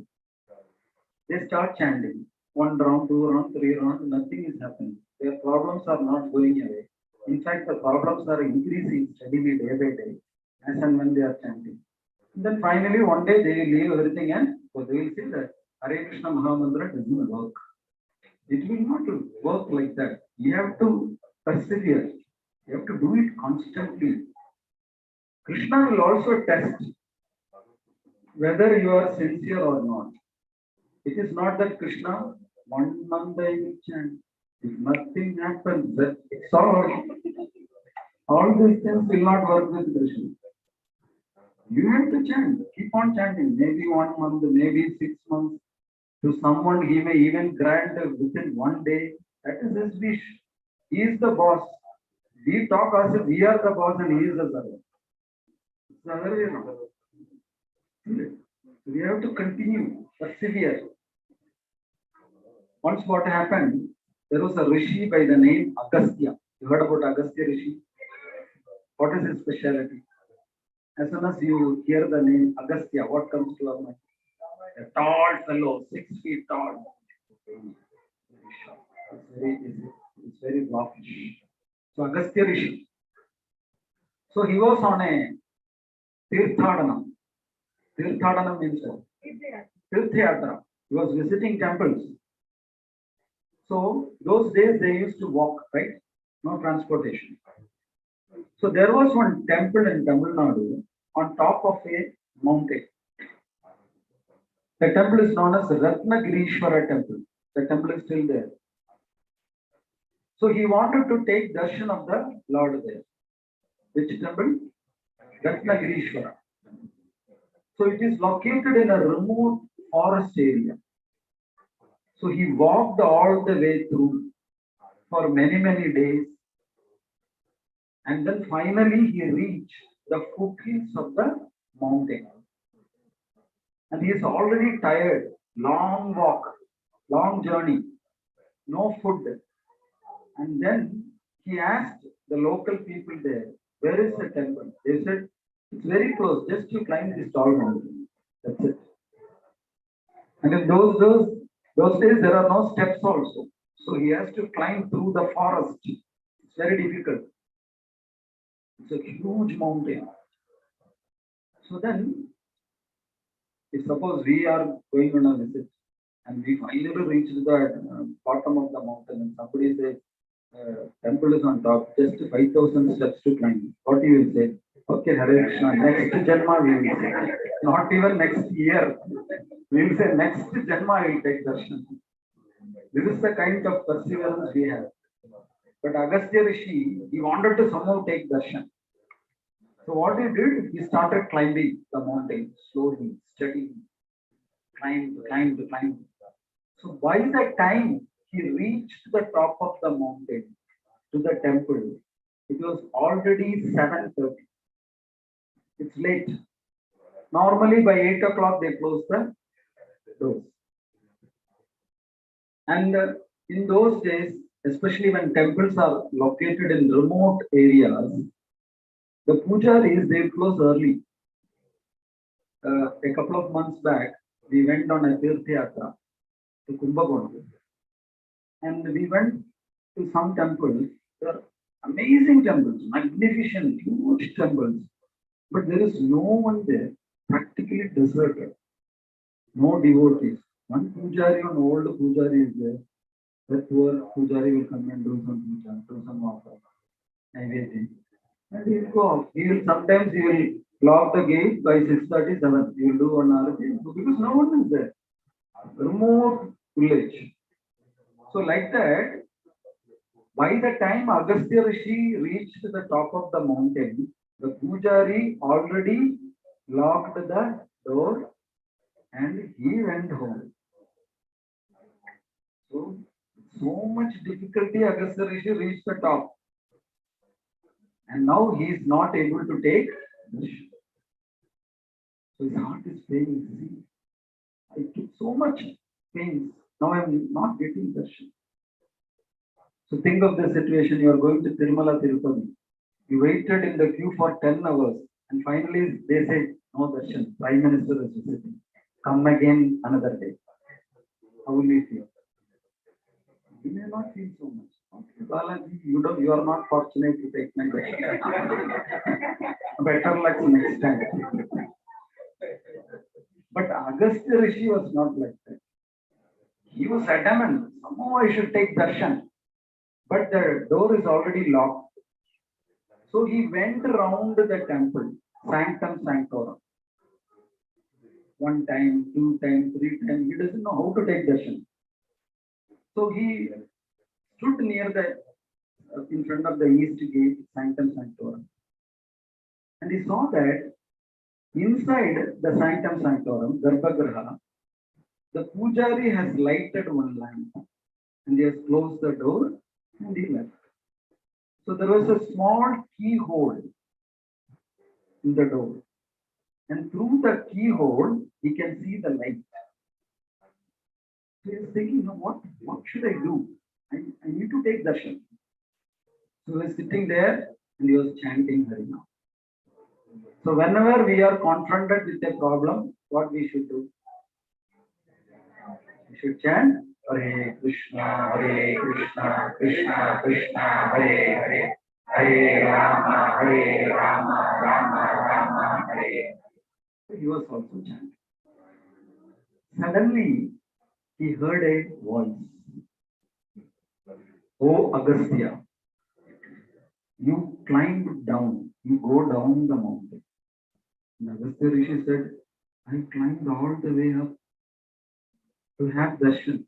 They start chanting. 1 round, 2 round, 3 round, nothing is happening. Their problems are not going away. In fact, the problems are increasing steadily day by day, as and when they are chanting. And then finally, one day they will leave everything and so they will say that Hare Krishna Mahamantra doesn't work. It will not work like that. You have to persevere. You have to do it constantly. Krishna will also test whether you are sincere or not. It is not that Krishna, 1 month I will chant. If nothing happens, that's all. All these things will not work with Krishna. You have to chant. Keep on chanting. Maybe 1 month, maybe 6 months. To someone, he may even grant within 1 day. That is his wish. He is the boss. We talk as if we are the boss and he is the servant. It's the other way around. We have to continue, persevere. Once what happened, there was a Rishi by the name Agastya. You heard about Agastya Rishi? What is his specialty? As soon as you hear the name Agastya, what comes to your mind? A tall fellow, 6 feet tall. It's very rockish. So Agastya Rishi. So he was on a Tirthadanam. Tirthadanam means what? Tirthayatra. He was visiting temples. So those days they used to walk, right? No transportation. So there was one temple in Tamil Nadu on top of a mountain. The temple is known as Ratnagirishwara temple. The temple is still there. So he wanted to take darshan of the Lord there. Which temple? Ratnagirishwara. So it is located in a remote forest area. So he walked all the way through for many, many days. And then finally he reached the foothills of the mountain. And he is already tired. Long walk, long journey, no food. And then he asked the local people there, where is the temple? They said, it's very close, just you climb this tall mountain. That's it. And in those days, there are no steps also. So he has to climb through the forest. It's very difficult. It's a huge mountain. So then, if suppose we are going on a visit And we finally reached the bottom of the mountain, and somebody says, temple is on top, just 5,000 steps to climb. What you will say? Okay, Hare Krishna, next Janma we will say. Not even next year. We will say next Janma I will take darshan. This is the kind of perseverance we have. But Agastya Rishi, he wanted to somehow take darshan. So what he did, he started climbing the mountain slowly, steadily, climbed. So by the time he reached the top of the mountain to the temple, it was already 7:30. It's late. Normally by 8 o'clock they close the doors. And in those days, especially when temples are located in remote areas, the pujaris, they close early. A couple of months back, we went on a Tirtha Yatra to Kumbakonam. And we went to some temples. They are amazing temples, magnificent, huge temples. But there is no one there, practically deserted. No devotees. One pujari, one old pujari is there. That poor pujari will come and do some puja, do some offer, everything. And he will go off. Sometimes he will lock the gate by 6:37. He will do 1 hour because no one is there. Remote village. So like that, by the time Agastya Rishi reached the top of the mountain, the pujari already locked the door and he went home. So much difficulty Agastya Rishi reached the top. And now he is not able to take darshan. So his heart is paining. See, I took so much pains. Now I am not getting darshan. So think of the situation. You are going to Tirumala Tirupati. You waited in the queue for 10 hours. And finally they say, no darshan. Prime Minister is visiting. Come again another day. How will you feel? You may not feel so much. Okay, Balaji, you are not fortunate to take my darshan. Better luck next time. But Agastya Rishi was not like that. He was adamant. Somehow I should take darshan. But the door is already locked. So he went around the temple, sanctum sanctorum. 1 time, 2 times, 3 times. He doesn't know how to take darshan. So he stood near in front of the east gate, sanctum sanctorum. And he saw that inside the sanctum sanctorum, Garbhagriha, the pujari has lighted 1 lamp and he has closed the door and he left. So there was a small keyhole in the door. And through the keyhole, he can see the light. So he is thinking, what should I do? I need to take darshan. So he was sitting there and he was chanting Harinam. So whenever we are confronted with a problem, what we should do? We should chant Hare Krishna, Krishna Krishna, Hare Hare, Hare Rama, Rama, Hare. He was also chanting. Suddenly, he heard a voice. Oh Agastya, you climbed down, you go down the mountain. And Agastya Rishi said, I climbed all the way up to have darshan.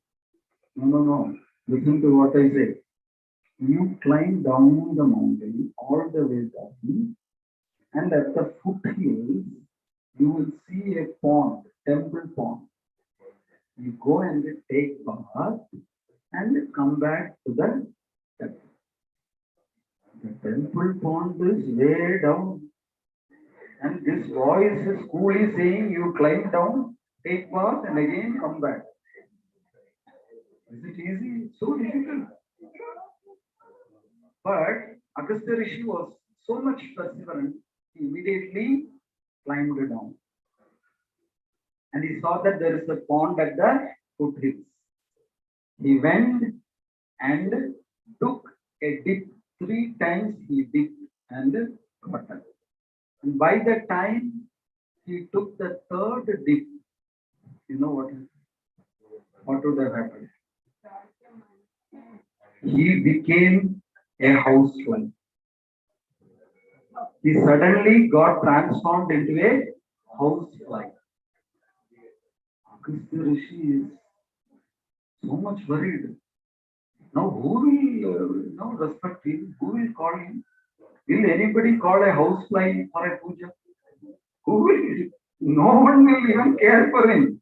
No. Listen to what I say. You climb down the mountain all the way down, and at the foothills, you will see a pond, temple pond. You go and take bath and come back to the temple. The temple pond is way down. And this voice is coolly saying, you climb down, take bath and again come back. Is it easy? So difficult. But Agastya Rishi was so much perseverant, he immediately climbed down. And he saw that there is a pond at the foothills. He went and took a dip. 3 times he dipped and got it. And by the time he took the 3rd dip, you know what happened? what would have happened? He became a housefly. He suddenly got transformed into a housefly. Agastya Rishi is so much worried. Now who will now respect him? Who will call him? Will anybody call a housefly for a puja? Who will? No one will even care for him.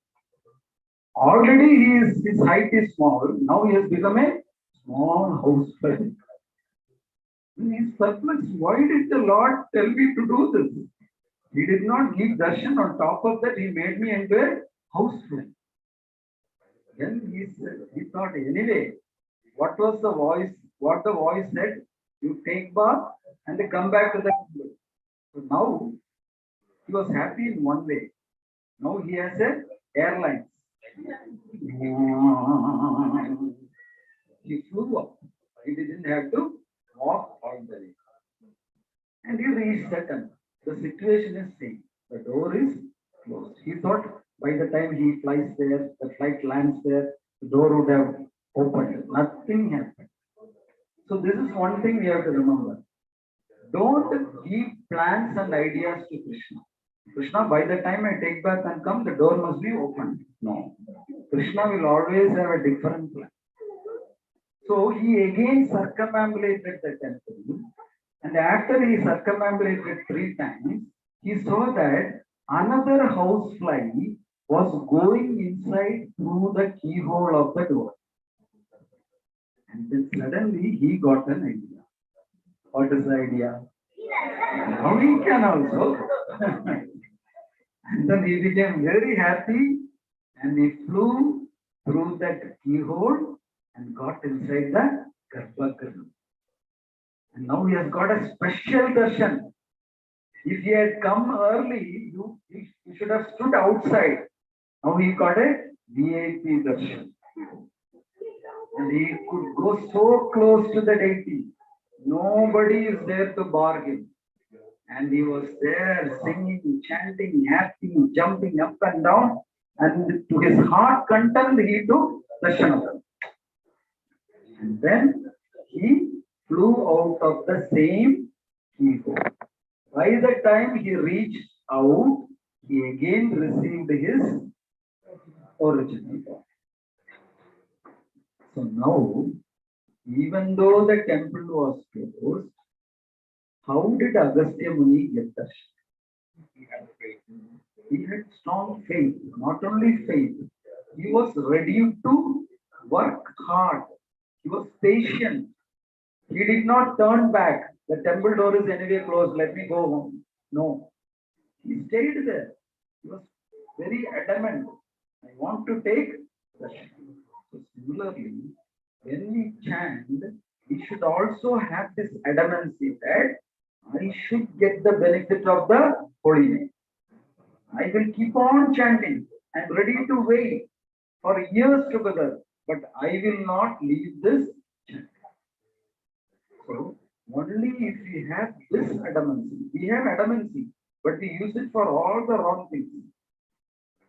Already his height is small. Now he has become a small housefly. He is perplexed. Why did the Lord tell me to do this? He did not give darshan. On top of that, he made me into a housefly. Then he thought, anyway, what was the voice? What the voice said? You take bath and come back to the temple. So now he was happy in one way. Now he has a airline. He flew up. He didn't have to walk all the way. And he reached the temple. The situation is same. The door is closed. He thought by the time he flies there, the flight lands there, the door would have opened. Nothing happened. So this is one thing we have to remember. Don't give plans and ideas to Krishna. Krishna, by the time I take bath and come, the door must be opened. No. Krishna will always have a different plan. So he again circumambulated the temple. And after he circumambulated 3 times, he saw that another housefly was going inside through the keyhole of the door. And then suddenly he got an idea. What is the idea? Now he can also. And then he became very happy and he flew through that keyhole and got inside the Garbhagriha. And now he has got a special darshan. If he had come early, he should have stood outside. Now he got a VIP darshan. And he could go so close to the deity. Nobody is there to bar him. And he was there singing, chanting, acting, jumping up and down. And to his heart content, he took darshan of them. And then he flew out of the same keyhole. By the time he reached out, he again received his original body. So now, even though the temple was closed, how did Agastya Muni get darshan? He had faith. He had strong faith. Not only faith, he was ready to work hard. He was patient. He did not turn back. The temple door is anyway closed. Let me go home. No. He stayed there. He was very adamant. I want to take darshan. So similarly, when we chant, we should also have this adamancy that I should get the benefit of the holy name. I will keep on chanting. I am ready to wait for years together, but I will not leave this chant. So only if we have this adamancy, we have adamancy, but we use it for all the wrong things.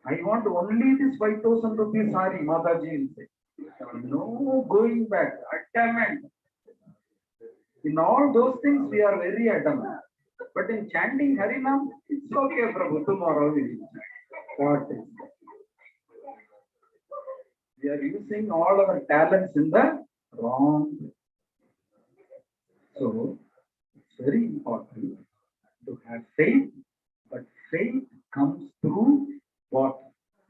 I want only this 5,000 rupees sari, Mataji will say. No going back, adamant. In all those things, we are very adamant. But in chanting Harinam, it's okay, Prabhu, tomorrow we will chant. What is that? We are using all our talents in the wrong way. So, it's very important to have faith, but faith comes through what?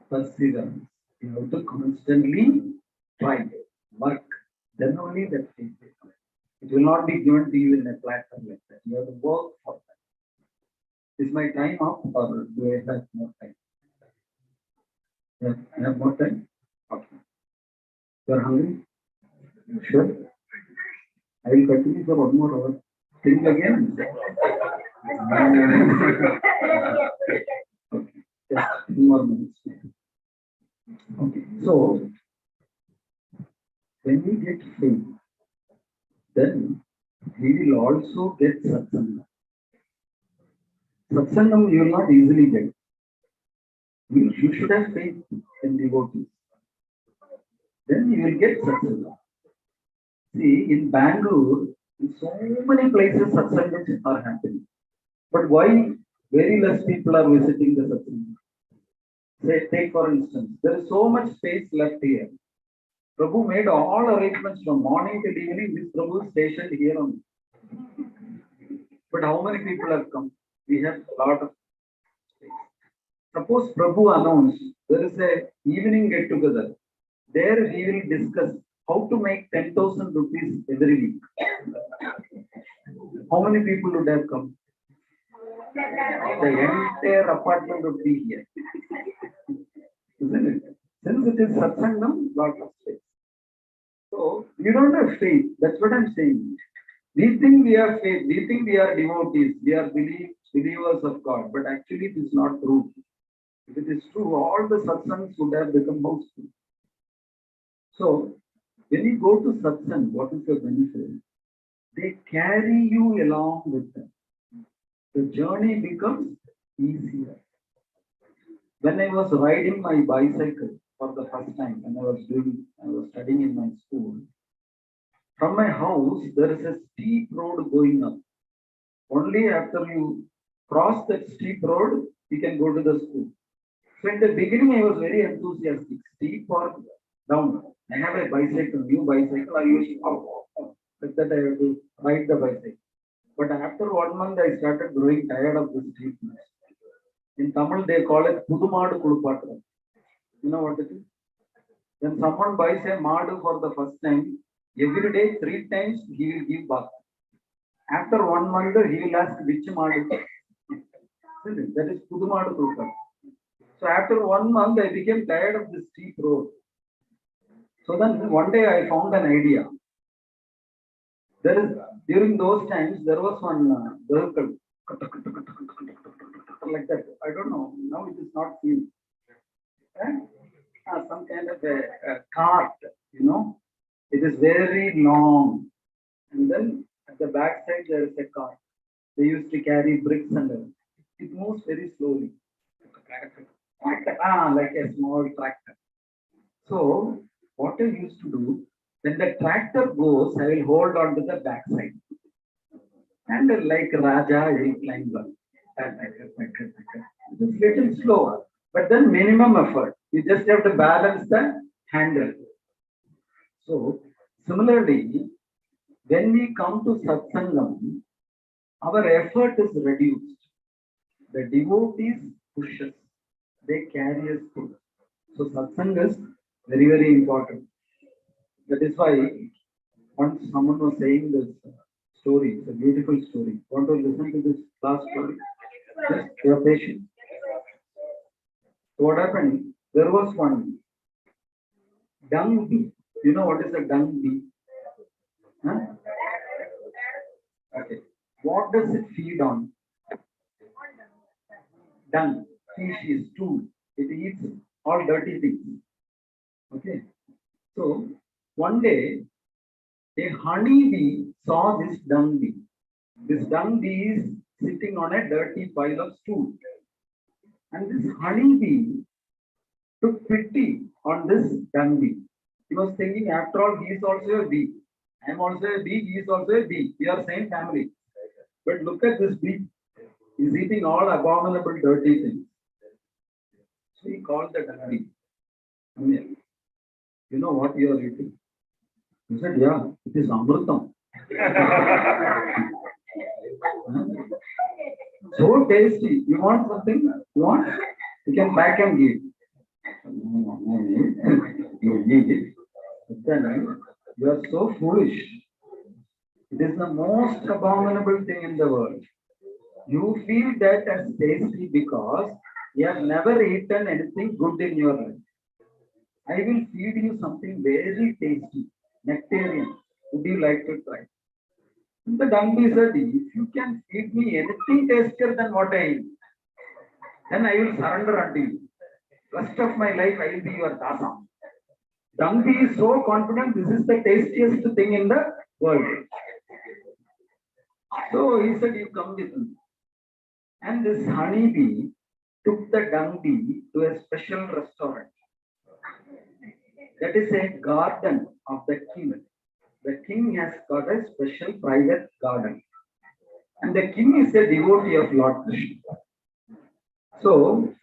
Perseverance. You have to constantly try, work. Then only that faith will come. It will not be given to you in a platter like that. You have to work for that. Is my time up or do I have more time? I have more time? Okay. You are hungry? Sure. I will continue for 1 more hour. Think again. Okay. Just 2 more minutes. Okay. So, when we get faith, then we will also get satsangam. Satsangam you will not easily get. You should have faith in devotees. then you will get satsanga. See, in Bangalore, in so many places satsangas are happening. But why very less people are visiting the satsanga? Say, take for instance, there is so much space left here. Prabhu made all arrangements from morning till evening. This Prabhu is stationed here only. But how many people have come? We have a lot of space. Suppose Prabhu announced there is a evening get together. There we will discuss how to make 10,000 rupees every week. How many people would have come? The entire apartment would be here. Isn't it? Since it is satsangam, lot of space. So you don't have faith. That's what I'm saying. We think we have faith. We think we are devotees. We are believers of God. But actually, it is not true. If it is true, all the satsangs would have become houseful. So when you go to satsang, what is the benefit? They carry you along with them. The journey becomes easier. When I was riding my bicycle for the first time, when I was studying in my school, from my house there is a steep road going up. Only after you cross that steep road, you can go to the school. So in the beginning, I was very enthusiastic. Steep or down. I have a bicycle, new bicycle. I used like that. I have to ride the bicycle. But after 1 month, I started growing tired of the steepness. In Tamil, they call it Pudumadu Kulupatra. You know what it is? When someone buys a Madu for the first time, every day, 3 times, he will give bath. After 1 month, he will ask which Madu. That is Pudumadu Kulupatra. So after 1 month, I became tired of this steep road. So then one day I found an idea. During those times, there was one vehicle like that. I don't know. Now it is not seen. Some kind of a cart, you know. It is very long. And then at the back side, there is a cart. They used to carry bricks and everything. It moves very slowly. Like a small tractor. So what I used to do, when the tractor goes, I will hold on to the back side. And like Raja, I will climb up. It's little slower, but then minimum effort. You just have to balance the handle. So similarly, when we come to satsangam, our effort is reduced. The devotees push us. They carry us through. So satsang is very, very important. That is why once someone was saying this story, it's a beautiful story. Want to listen to this last story? Yes, you are patient. So what happened? There was one dung bee. You know what is a dung bee? Huh? Okay. What does it feed on? Dung, feces, stool. It eats all dirty things. Okay. So one day, a honeybee saw this dung bee. This dung bee is sitting on a dirty pile of stool. And this honeybee took pity on this dung bee. He was thinking, after all, he is also a bee. I am also a bee, he is also a bee. We are same family. But look at this bee. He is eating all abominable, dirty things. So he called the dung bee. Amir, you know what you are eating? He said, yeah, it is amrutam. So tasty. You want something? You want? You can pack and give. You need it. But then you are so foolish. It is the most abominable thing in the world. You feel that as tasty because you have never eaten anything good in your life. I will feed you something very tasty, nectarian. Would you like to try? The dung bee said, if you can feed me anything tastier than what I eat, then I will surrender unto you. Rest of my life, I will be your dasa. Dung bee is so confident this is the tastiest thing in the world. So he said, you come with me. And this honeybee took the dung bee to a special restaurant. That is a garden of the king. The king has got a special private garden. And the king is a devotee of Lord Krishna. So,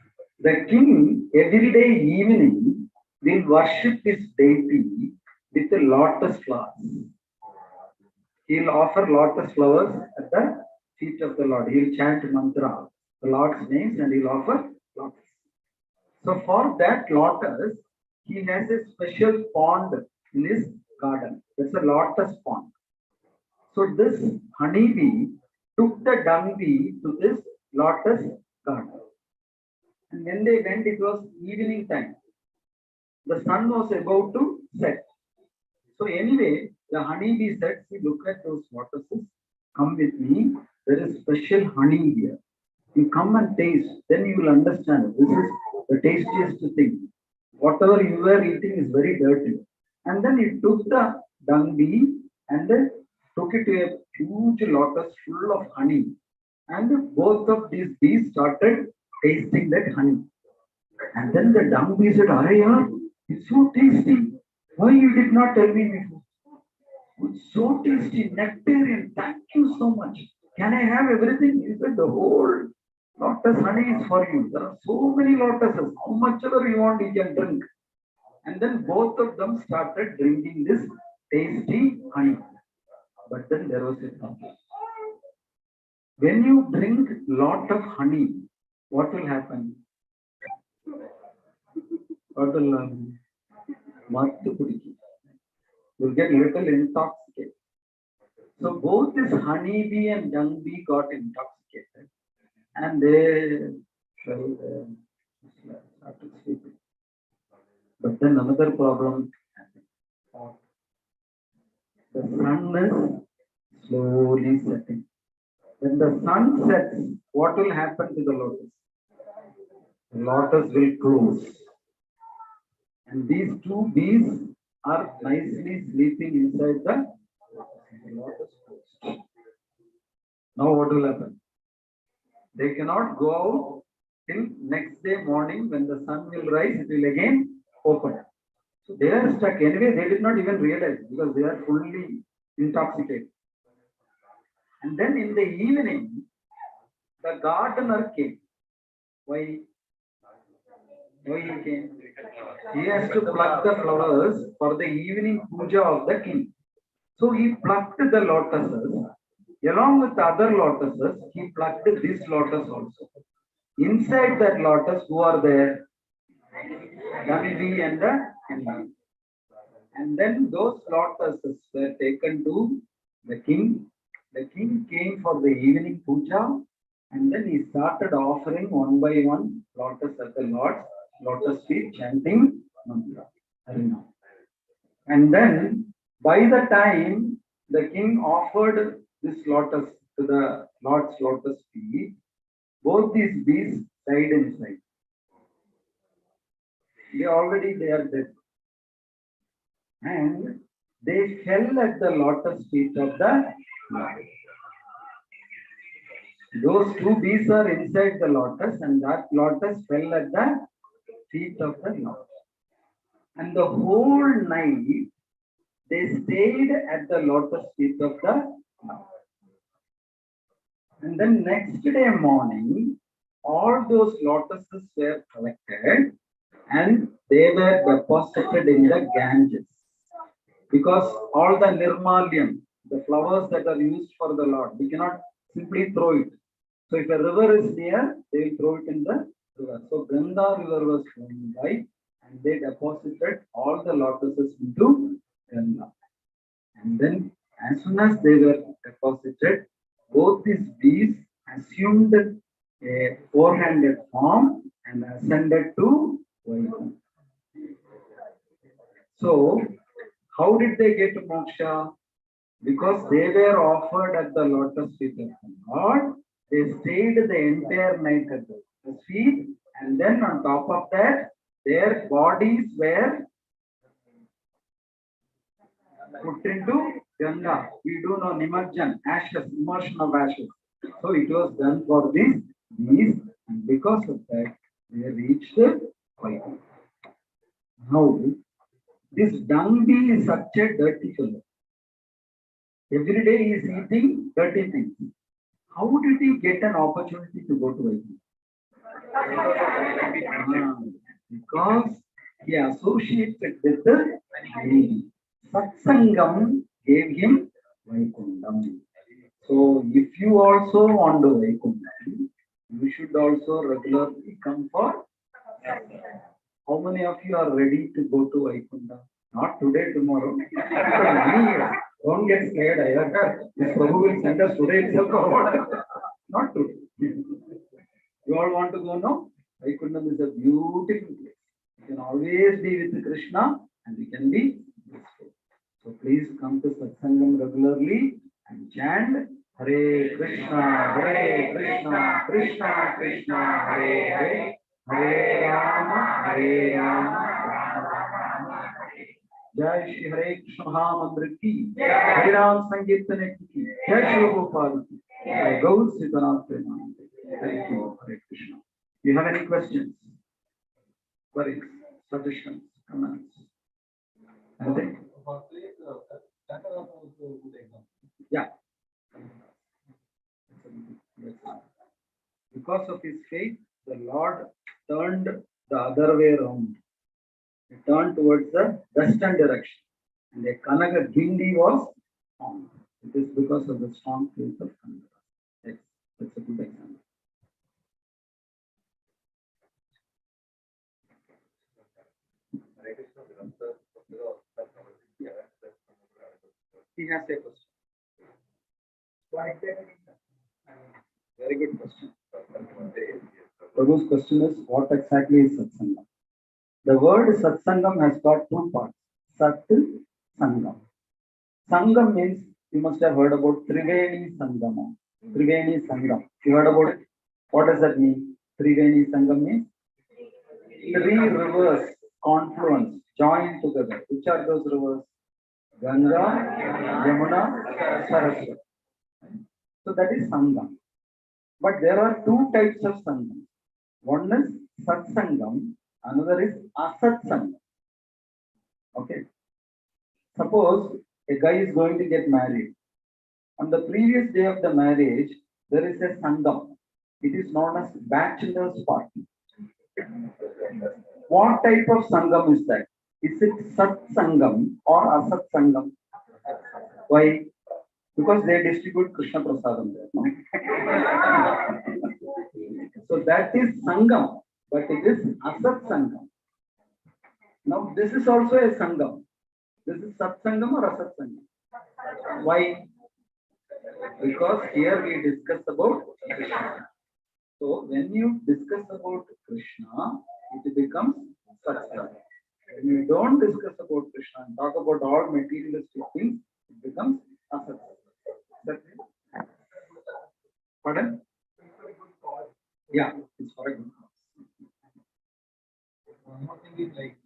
the king every day evening will worship his deity with the lotus flowers. He'll offer lotus flowers at the feet of the Lord. He'll chant mantra, the Lord's names, and he'll offer lotus. So for that lotus, he has a special pond in his garden. That's a lotus pond. So this honeybee took the dung bee to this lotus garden. And when they went, it was evening time. The sun was about to set. So anyway, the honeybee said, see, look at those lotuses. Come with me. There is special honey here. You come and taste. Then you will understand. This is the tastiest thing. Whatever you were eating is very dirty. And then he took the dung bee and then took it to a huge lotus full of honey. And both of these bees started tasting that honey. And then the dung bee said, Araya, it's so tasty. Why you did not tell me before? It's so tasty, nectarian. Thank you so much. Can I have everything? He said, the whole lotus honey is for you. There are so many lotuses. How much ever you want, you can drink. And then both of them started drinking this tasty honey. But then there was a problem. When you drink lot of honey, what will happen? What will happen? You'll get little intoxicated. So both this honeybee and dung bee got intoxicated. And they started sleeping. But then another problem happened. The sun is slowly setting. When the sun sets, what will happen to the lotus? The lotus will close. And these two bees are nicely sleeping inside the lotus closed. Now what will happen? They cannot go out till next day morning when the sun will rise, it will again open. So they are stuck. Anyway, they did not even realize because they are fully intoxicated. And then in the evening, the gardener came. Why? Why he came? He has to pluck the flowers for the evening puja of the king. So he plucked the lotuses. Along with the other lotuses, he plucked this lotus also. Inside that lotus, who are there? Gandhi and the Hindi. And then those lotuses were taken to the king. The king came for the evening puja, and then he started offering one by one lotus at the Lord's lotus feet, chanting mantra. And then by the time the king offered this lotus to the Lord's lotus feet, both these bees died inside. They are dead. And they fell at the lotus feet of the Lord. Those two bees are inside the lotus, and that lotus fell at the feet of the Lord. And the whole night they stayed at the lotus feet of the Lord. And then next day morning, all those lotuses were collected and they were deposited in the Ganges. Because all the nirmalyam, the flowers that are used for the Lord, we cannot simply throw it. So if a river is near, they will throw it in the river. So Ganga river was flowing by and they deposited all the lotuses into Ganga. And then as soon as they were deposited, both these bees assumed a four-handed form and ascended to Vaikuntha. So how did they get moksha? Because they were offered at the lotus feet of the Lord. They stayed the entire night at the lotus feet, and then on top of that, their bodies were put into Ganga. We do know Nimajjan, ashes, immersion of ashes. So it was done for these bees, and because of that, they reached Vaikuntha. Now, This dung bee is such a dirty fellow. Every day he is eating dirty things. How did he get an opportunity to go to Vaikuntha? Because he associated with the lady. Satsangam gave him Vaikuntham. So if you also want to Vaikuntham, you should also regularly come for. How many of you are ready to go to Vaikuntham? Not today, tomorrow. Don't get scared. I heard this Prabhu will send us today itself or what? Not today. You all want to go now? Vaikuntham is a beautiful place. You can always be with Krishna and you can be blissful. So please come to Satsangam regularly and chant Hare Krishna, Krishna Krishna, Hare Hare, Hare Rama, Rama Rama. Jai Shri Hare Krishna Mahamantra ki, Hare Ram Sankirtana ki, Jai Shri Prabhupada ki, Jai Gaur Sitanath Premanande. Thank you, Hare Krishna. Do you have any questions, queries, suggestions, comments? Anything? Yeah. Because of his faith, the Lord turned the other way around. He turned towards the western direction. And the Kanaka Gindi was formed. It is because of the strong faith of Kanaka. Yes, that's a good example. He has a question. Very good question. Prabhu's question is, what exactly is Satsangam? The word Satsangam has got two parts. Sat, Sangam. Sangam means, you must have heard about Triveni Sangama. Triveni Sangam. You heard about it? What does that mean? Triveni Sangam means three rivers confluence, join together. Which are those rivers? Ganga, Yamuna, Saraswati. So that is Sangam. But there are two types of Sangam. One is Satsangam, another is Asatsangam. Okay. Suppose a guy is going to get married. On the previous day of the marriage, there is a Sangam. It is known as bachelor's party. What type of Sangam is that? Is it Satsangam or Asatsangam? Why? Because they distribute Krishna Prasadam there. No? So that is Sangam, but it is Asatsangam. Now this is also a Sangam. This is Satsangam or Asatsangam? Why? Because here we discuss about Krishna. So when you discuss about Krishna, it becomes Satsangam. When you don't discuss about Krishna and talk about all materialistic things, it becomes Asatsangam. That's it. Pardon? Yeah, it's for a good cause. One more thing is like,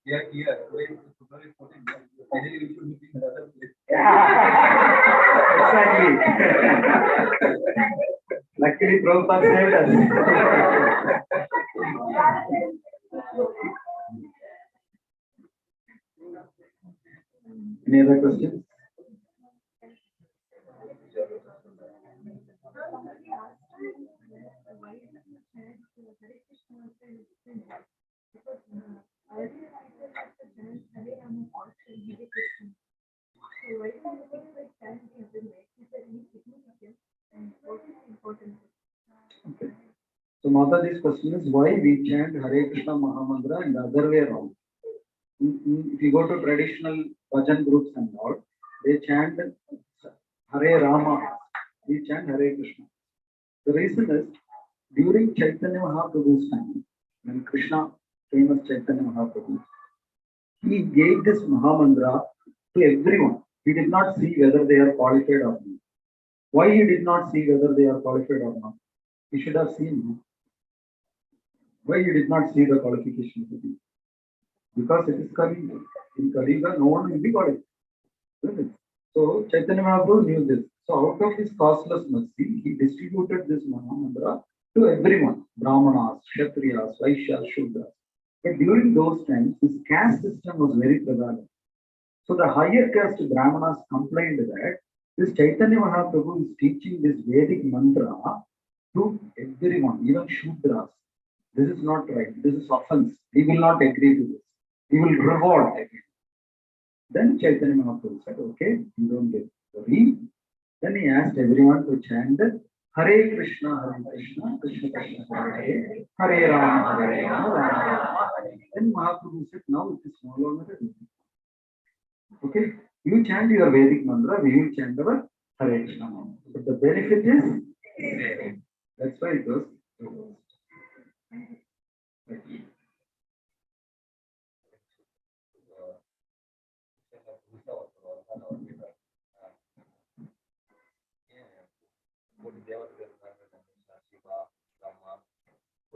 we are here, today is February 14th, ideally we should be in another place. Exactly. Luckily, Prabhupada saved us. Any other questions? Okay. So Mataji's question is, why we chant Hare Krishna Mahamantra and the other way around? If you go to traditional bhajan groups and all, they chant Hare Rama, we chant Hare Krishna. The reason is, during Chaitanya Mahaprabhu's time, when Krishna came as Chaitanya Mahaprabhu, he gave this Mahamantra to everyone. He did not see whether they are qualified or not. Why he did not see whether they are qualified or not? He should have seen. Why he did not see the qualification to be? Because it is Kali. In Kali, no one will be qualified. So Chaitanya Mahaprabhu knew this. So out of his causeless mercy, he distributed this Mahamantra to everyone. Brahmanas, Kshatriyas, Vaishyas, Shudras. But during those times, this caste system was very prevalent. So the higher caste Brahmanas complained that this Chaitanya Mahaprabhu is teaching this Vedic mantra to everyone, even Shudras. This is not right. This is offense. We will not agree to this. We will revolt again. Then Chaitanya Mahaprabhu said, okay, you don't get worried. Then he asked everyone to chant Hare Krishna, Krishna Krishna, Hare Hare Rama, Hare Rama, Rama Rama, Hare. Then Mahaprabhu said, now it is no longer a Vedic. Okay, you chant your Vedic mantra, we will chant our Hare Krishna mantra. But the benefit is same. That's why it was reversed.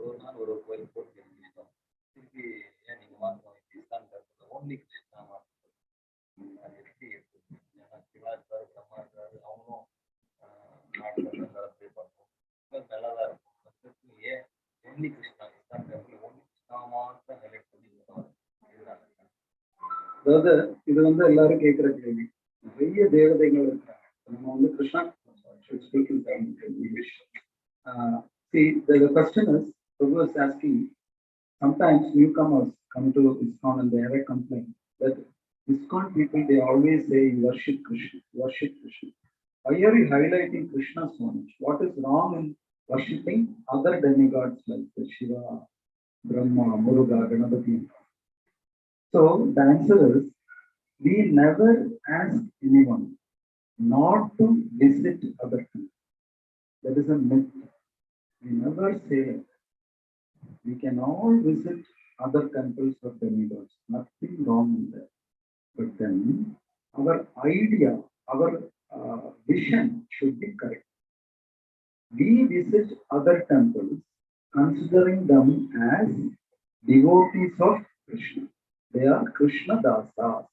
ஒரு நாள் ஒரு கோயில் போட்டு தெரிஞ்சுக்கிட்டோம். திருப்பி ஏன் நீங்க மாத்தணும் இஸ்கான் ஓன்லி கிருஷ்ணா மாத்தணும் அது எப்படி இருக்கு? ஏன்னா சிவா இருக்காரு, பிரம்மா இருக்காரு, அவங்களும் நாட்டுல ப்ரே பண்ணுவோம், நல்லாதான் இருக்கும். ஏன் only Krishna ISKCON temple only Krishna மாத்திரம் ஹைலைட் பண்ணி இதுதான். அதாவது இது எல்லாரும் கேட்கிற கேள்வி. நிறைய தேவதைகள் இருக்காங்க. நம்ம Krishna see the question is, Prabhu is asking, sometimes newcomers come to ISKCON and they have a complaint that ISKCON people, they always say worship Krishna, worship Krishna. Why are you highlighting Krishna so much? What is wrong in worshipping other demigods like Shiva, Brahma, Muruga, Ganapati? So the answer is, we never ask anyone not to visit other countries. That is a myth. We never say that. We can all visit other temples or demigods. Nothing wrong in that. But then our idea, our vision should be correct. We visit other temples considering them as devotees of Krishna. They are Krishna dasas.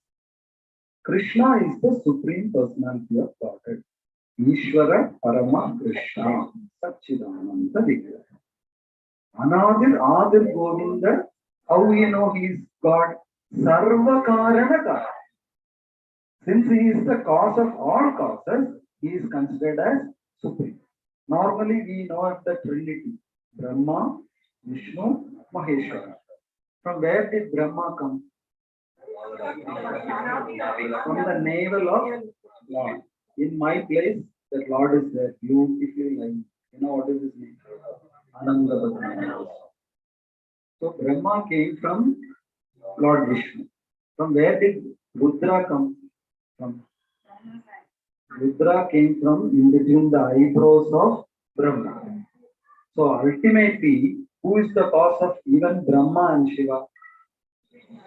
Krishna is the supreme personality of Godhead. Ishvara Parama Krishna Satchidananda Vigraha. Anadir Adir Govinda, how we know he is God? Sarva Karana Karana. Since he is the cause of all causes, he is considered as supreme. Normally we know of the Trinity, Brahma, Vishnu, Maheshwara. From where did Brahma come? From the navel of Lord. In my place, that Lord is there, beautifully lying. You know what is his name? Ananda. So Brahma came from Lord Vishnu. From where did Rudra come from? Rudra came from in between the eyebrows of Brahma. So ultimately, who is the cause of even Brahma and Shiva?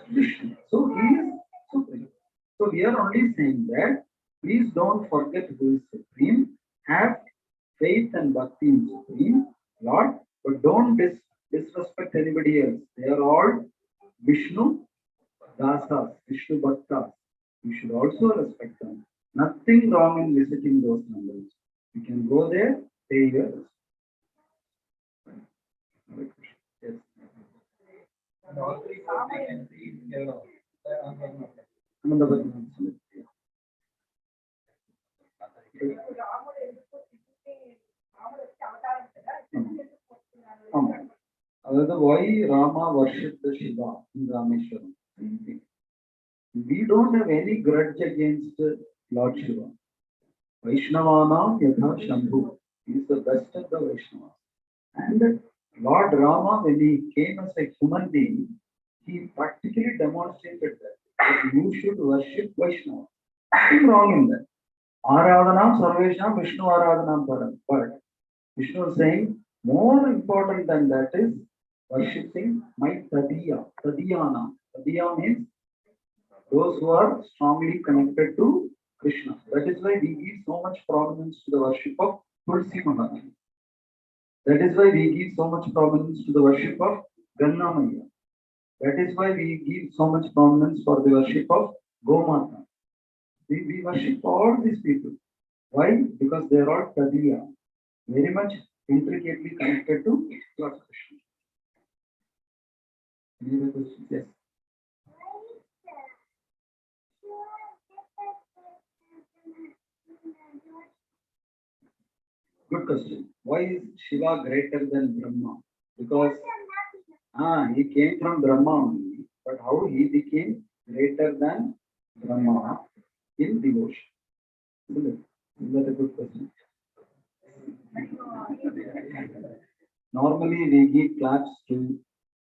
Vishnu. So he is supreme. So we are only saying that please don't forget who is supreme. Have faith and bhakti in supreme Lord, but don't disrespect anybody else. They are all Vishnu dasas, Vishnu bhaktas. You should also respect them. Nothing wrong in visiting those temples. You can go there, pay your respect. Yes. And all three can see why Rama worshipped the Shiva in Rameshwaram? We don't have any grudge against Lord Shiva. Vaishnavanam yatha Shambhu. He is the best of the Vaishnavas. And Lord Rama, when he came as a human being, he practically demonstrated that you should worship Vaishnava. Nothing wrong in that. Aradhanam Sarvesham Vishnu Aradhanam Param. But Vishnu is saying, more important than that is worshipping my Tadiya. Tadiyana. Tadiya means those who are strongly connected to Krishna. That is why we give so much prominence to the worship of Tulsi Maharani. That is why we give so much prominence to the worship of Ganna Maya. That is why we give so much prominence for the worship of Gomata. We worship all these people. Why? Because they are all Tadiya, very much intricately connected to Lord Krishna. Any other questions? Yes. Good question. Why is Shiva greater than Brahma? Because he came from Brahma only, but how he became greater than Brahma in devotion? Isn't it? Is that a good question? Normally we give claps to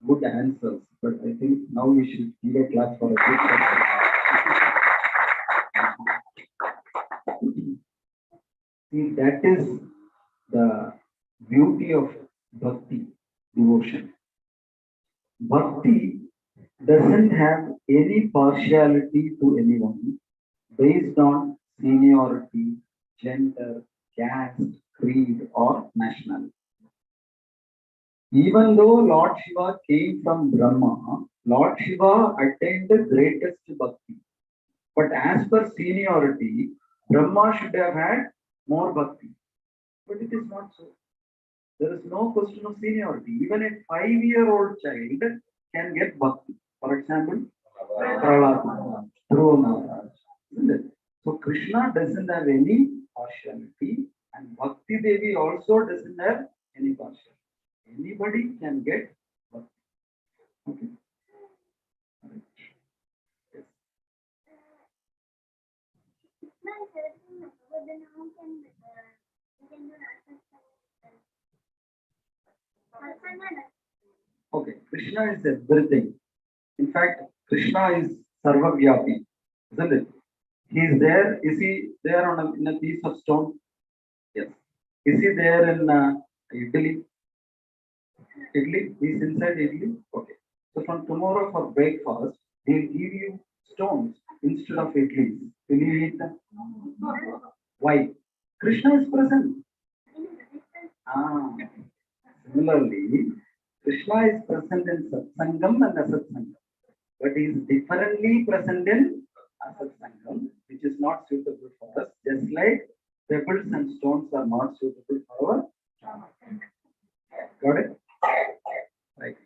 good answers, but I think now we should give a clap for a good question. See, that is the beauty of bhakti, devotion. Bhakti doesn't have any partiality to anyone based on seniority, gender, caste, creed, or nationality. Even though Lord Shiva came from Brahma, Lord Shiva attained the greatest bhakti. But as per seniority, Brahma should have had more bhakti. But it is not so. There is no question of seniority. Even a 5-year-old child can get bhakti. For example, Prahlad, Dhruva Maharaj. Isn't it? So Krishna doesn't have any partiality, and Bhakti Devi also doesn't have any partiality. Anybody can get bhakti. Okay. Yes. Okay, Krishna is everything. In fact, Krishna is Sarvavyapi, isn't it? He is there. Is he there in a piece of stone? Yes. Is he there in Italy? Italy? He is inside Italy? Okay. So from tomorrow for breakfast, he'll give you stones instead of idlis. Will you eat them? Why? Krishna is present. Similarly, Krishna is present in Satsangam and Asatsangam, but he is differently present in Asatsangam, which is not suitable for us, just like pebbles and stones are not suitable for our Rama. Got it? Right.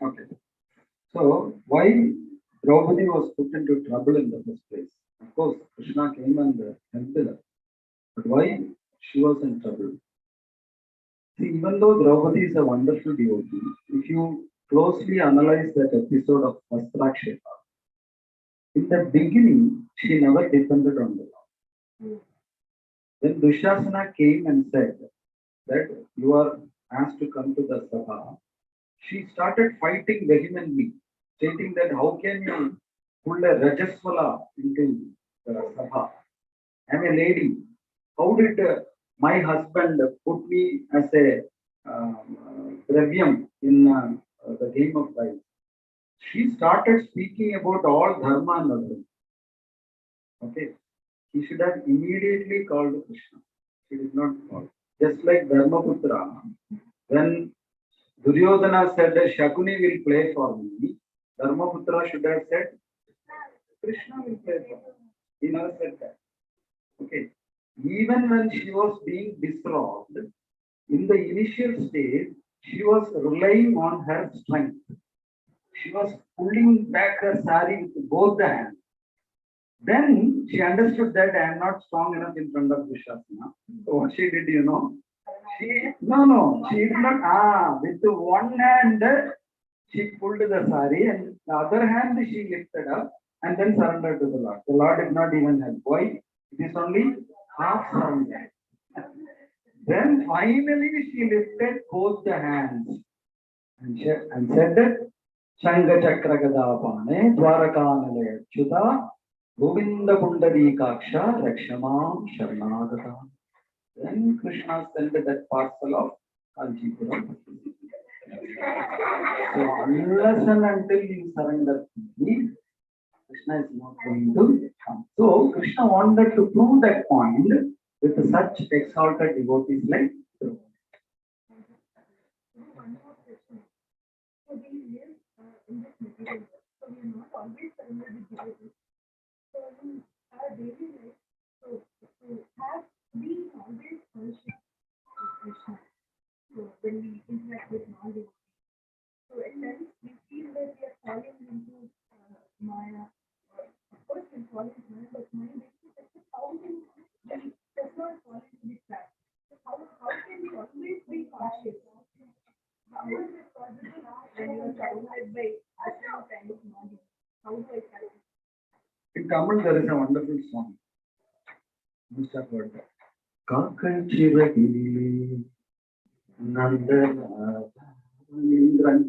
Okay. So why Draupadi was put into trouble in the first place? Of course, Krishna came and helped her. But why she was in trouble? See, even though Draupadi is a wonderful devotee, if you closely analyze that episode of Vastrakshepa, in the beginning, she never depended on the Lord. When Dushasana came and said that you are asked to come to the Sabha, she started fighting vehemently, stating that how can you pull a Rajaswala into the Sabha? I'm a lady. How did my husband put me as a dravyam in the game of life? She started speaking about all dharma and adharma. Okay. He should have immediately called Krishna. He did not call. Just like Dharmaputra, when Duryodhana said Shakuni will play for me, Dharmaputra should have said Krishna will play for me. He never said that. Okay. Even when she was being disrobed, in the initial stage, she was relying on her strength. She was pulling back her sari with both the hands. Then she understood that I am not strong enough in front of Dushasana. So what she did, she did not. With one hand, she pulled the sari, and the other hand she lifted up and then surrendered to the Lord. The Lord did not even help. Why? It is only half surrender. Then finally she lifted both the hands and said that Shanga Chakra Gadapane Dwarakanale Chuta Govinda Pundari Kaksha Rakshamam Sharnagata. Then Krishna sent that parcel of Kanchipuram. So unless and until you surrender to me, Krishna is not going to come. So Krishna wanted to prove that point with such exalted devotees like Dhruva. One more question. So we live in this material world. So we are not always surrounded with devotees. So in our daily life, so to have been always conscious of Krishna. So when we interact with non-devotees, so at times we feel that we are falling into Maya. Of course, we fall into Maya, but Maya makes it such a fountain that it does not fall into the trap. So how can we always be conscious? How is it possible when you are surrounded by different kind of knowledge? How do I practice? In Tamil, there is a wonderful song. You must have heard that. Kakkai chiragiliலே நந்தலானிந்திரன்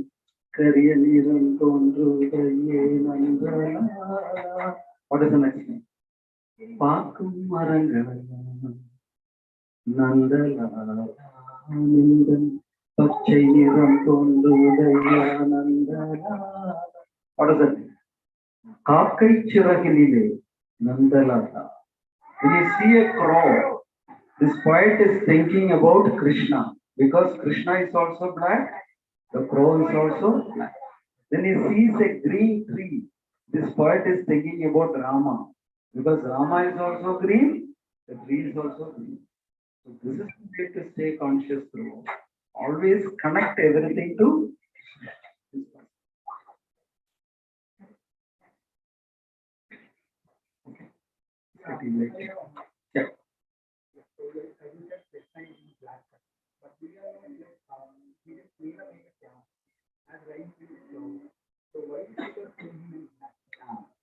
கரிய நிறம் தோன்றுதையே Nandala. What is the next name? பாக்கும் மரங்களெல்லாம் நந்தலானிந்திரன் பச்சை நிறம் தோன்றுதையா Nandala. What is that? காக்கை சிறகிலே Nandalala. When you see a crow, this poet is thinking about Krishna because Krishna is also black, the crow is also black. Then he sees a green tree. This poet is thinking about Rama because Rama is also green, the tree is also green. So this is the way to stay conscious through. Always connect everything to this person. Okay. Yeah.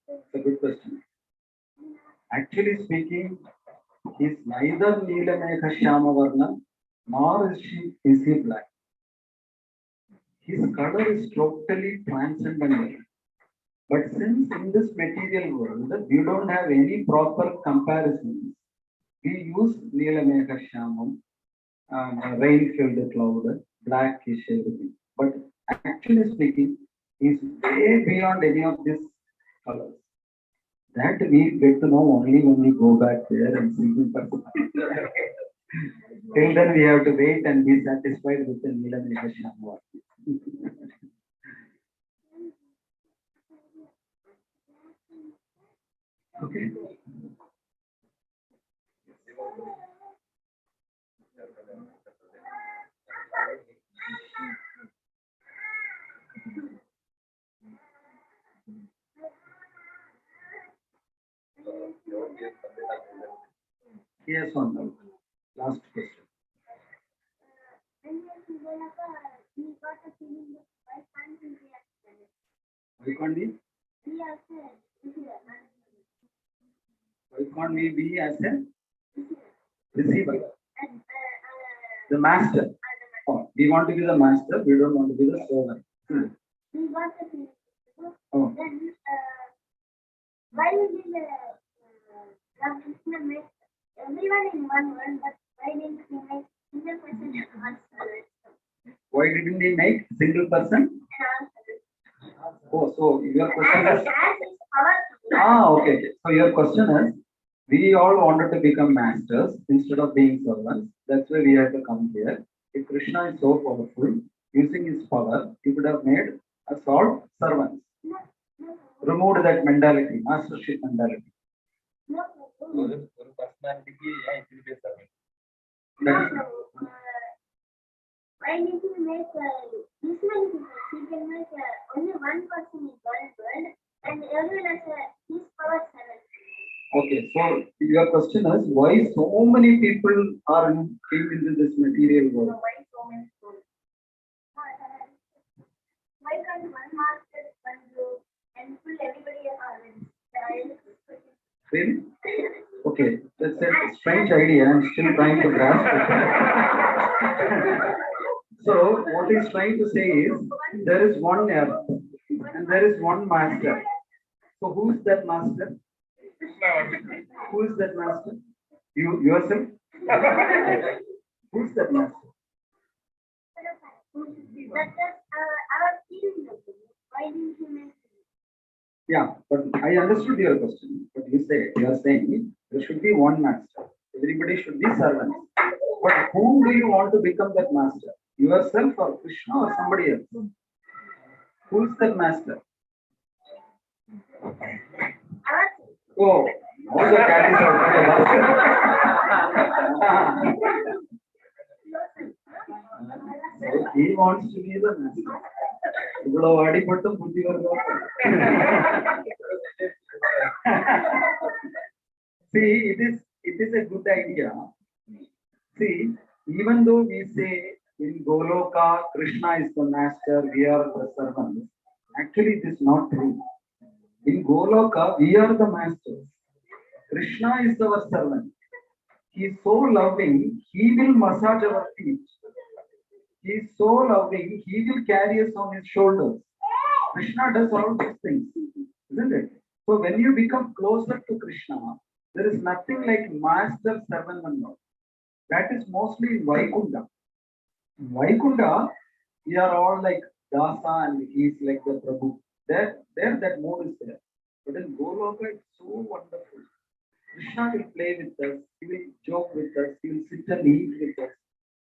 It's a good question. Actually speaking, he is neither Neelamekha Shyama Varna nor is he black. His color is totally transcendental. But since in this material world we don't have any proper comparisons, we use Neelamekha Shyamam, rain-filled cloud, blackish everything. But actually speaking, he is way beyond any of these colors. That we get to know only when we go back there and see him personally. Till then we have to wait and be satisfied with the Neelamekha Shyamam. Okay. Yes, one more. Last question. Why can't we? Why can't we be as a receiver? The master. Oh, we want to be the master, we don't want to be the servant. Oh. Why did Lord Krishna make everyone in one world, but why didn't he make single person and one servant? Why didn't he make single person? Oh, so your question is. Okay. So your question is, we all wanted to become masters instead of being servants. That's why we have to come here. If Krishna is so powerful, using his power, he would have made us all servants. Removed that mentality, mastership mentality. ஒரு பர்சனாலிட்டிக்கு ஏன் இப்படி பேசுறாங்க? Why did he make this many people? He can make only one person in one world and everyone has his power seven. Okay, so your question is why so many people are came into this material world? Why so many souls? Why can't one master, one group, and pull everybody already? Really? Okay, that's a strange idea. I'm still trying to grasp it. So what he's trying to say is there is one earth and there is one master. So who is that master? Who is that master? You yourself? Who is that master? That is our feeling of it. Why didn't he make it? Yeah, but I understood your question. But you are saying there should be one master. Everybody should be servants. But whom do you want to become that master? Yourself or Krishna or somebody else? Who is that master? Oh, all the cat is out. So he wants to be the master. இவ்வளவு அடிபட்டும் புத்தி வருதோ? See, it is a good idea. See, even though we say in Goloka Krishna is the master, we are the servants, actually it is not true. In Goloka, we are the masters. Krishna is our servant. He is so loving, he will massage our feet. He is so loving, he will carry us on his shoulders. Krishna does all these things, isn't it? So when you become closer to Krishna, there is nothing like master servant and all. That is mostly in Vaikunta. In Vaikunta, we are all like Dasa and he is like the Prabhu. There that mode is there. But in Goloka, it's so wonderful. Krishna will play with us, he will joke with us, he will sit and eat with us.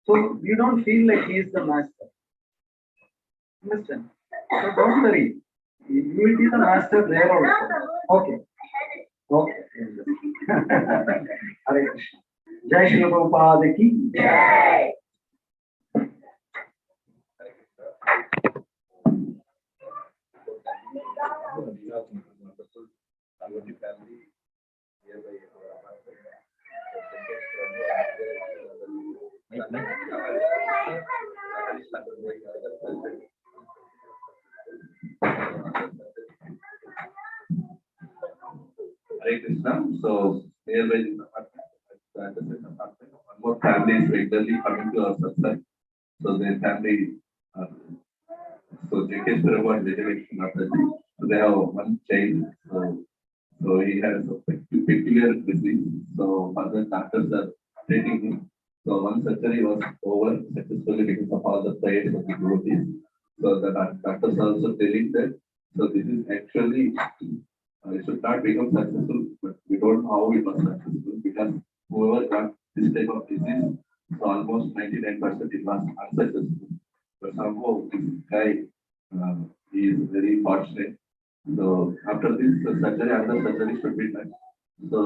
So we don't feel like he is the master. Understand? So don't worry. You will be the master there also. Okay. Okay. Hare Krishna. Jai Shri Prabhupada ki Jai. Wonderful family nearby our apartment. Hare Krishna. So nearby this apartment, one more family is regularly coming to our satsang. So their family, so JK Prabhu and Vijay Mataji, so they have one child. So he has a peculiar disease. So other doctors are treating him. So one surgery was over successfully because of all the prayers of the devotees. So the doctors are also telling that. So this is actually it should not become successful, but we don't know how it was successful because whoever got this type of disease, so almost 99% it was unsuccessful. But somehow this guy he is very fortunate. So after this surgery, another surgery should be done. So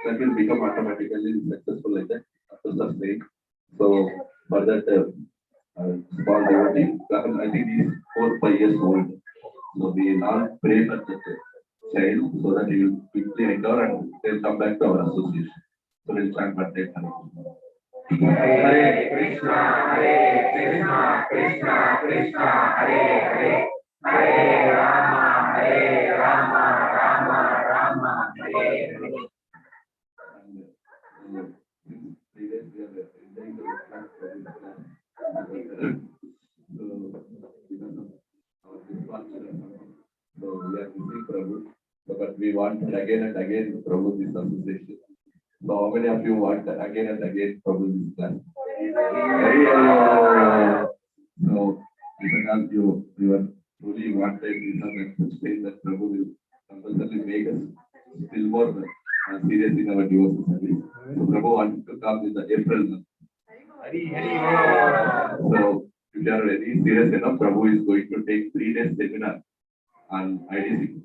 that will become automatically successful like that. After the state. So for that small devotee, I think he is 4-5 years old. So we now pray for that child so that he will quickly recover and they'll come back to our association. So we'll chant birthday. Hare Krishna, Krishna Krishna, Hare Hare. Hare Rama, Rama Rama, Hare Hare. So we are missing Prabhu, but we want again and again Prabhu this association. So how many of you want again and again Prabhu this class? So because you are truly wanted, you know that such that Prabhu will compulsorily make us still more serious in our devotion service. So Prabhu wants to come in the April month. So if you are very serious enough, Prabhu is going to take 3 days seminar on IDC.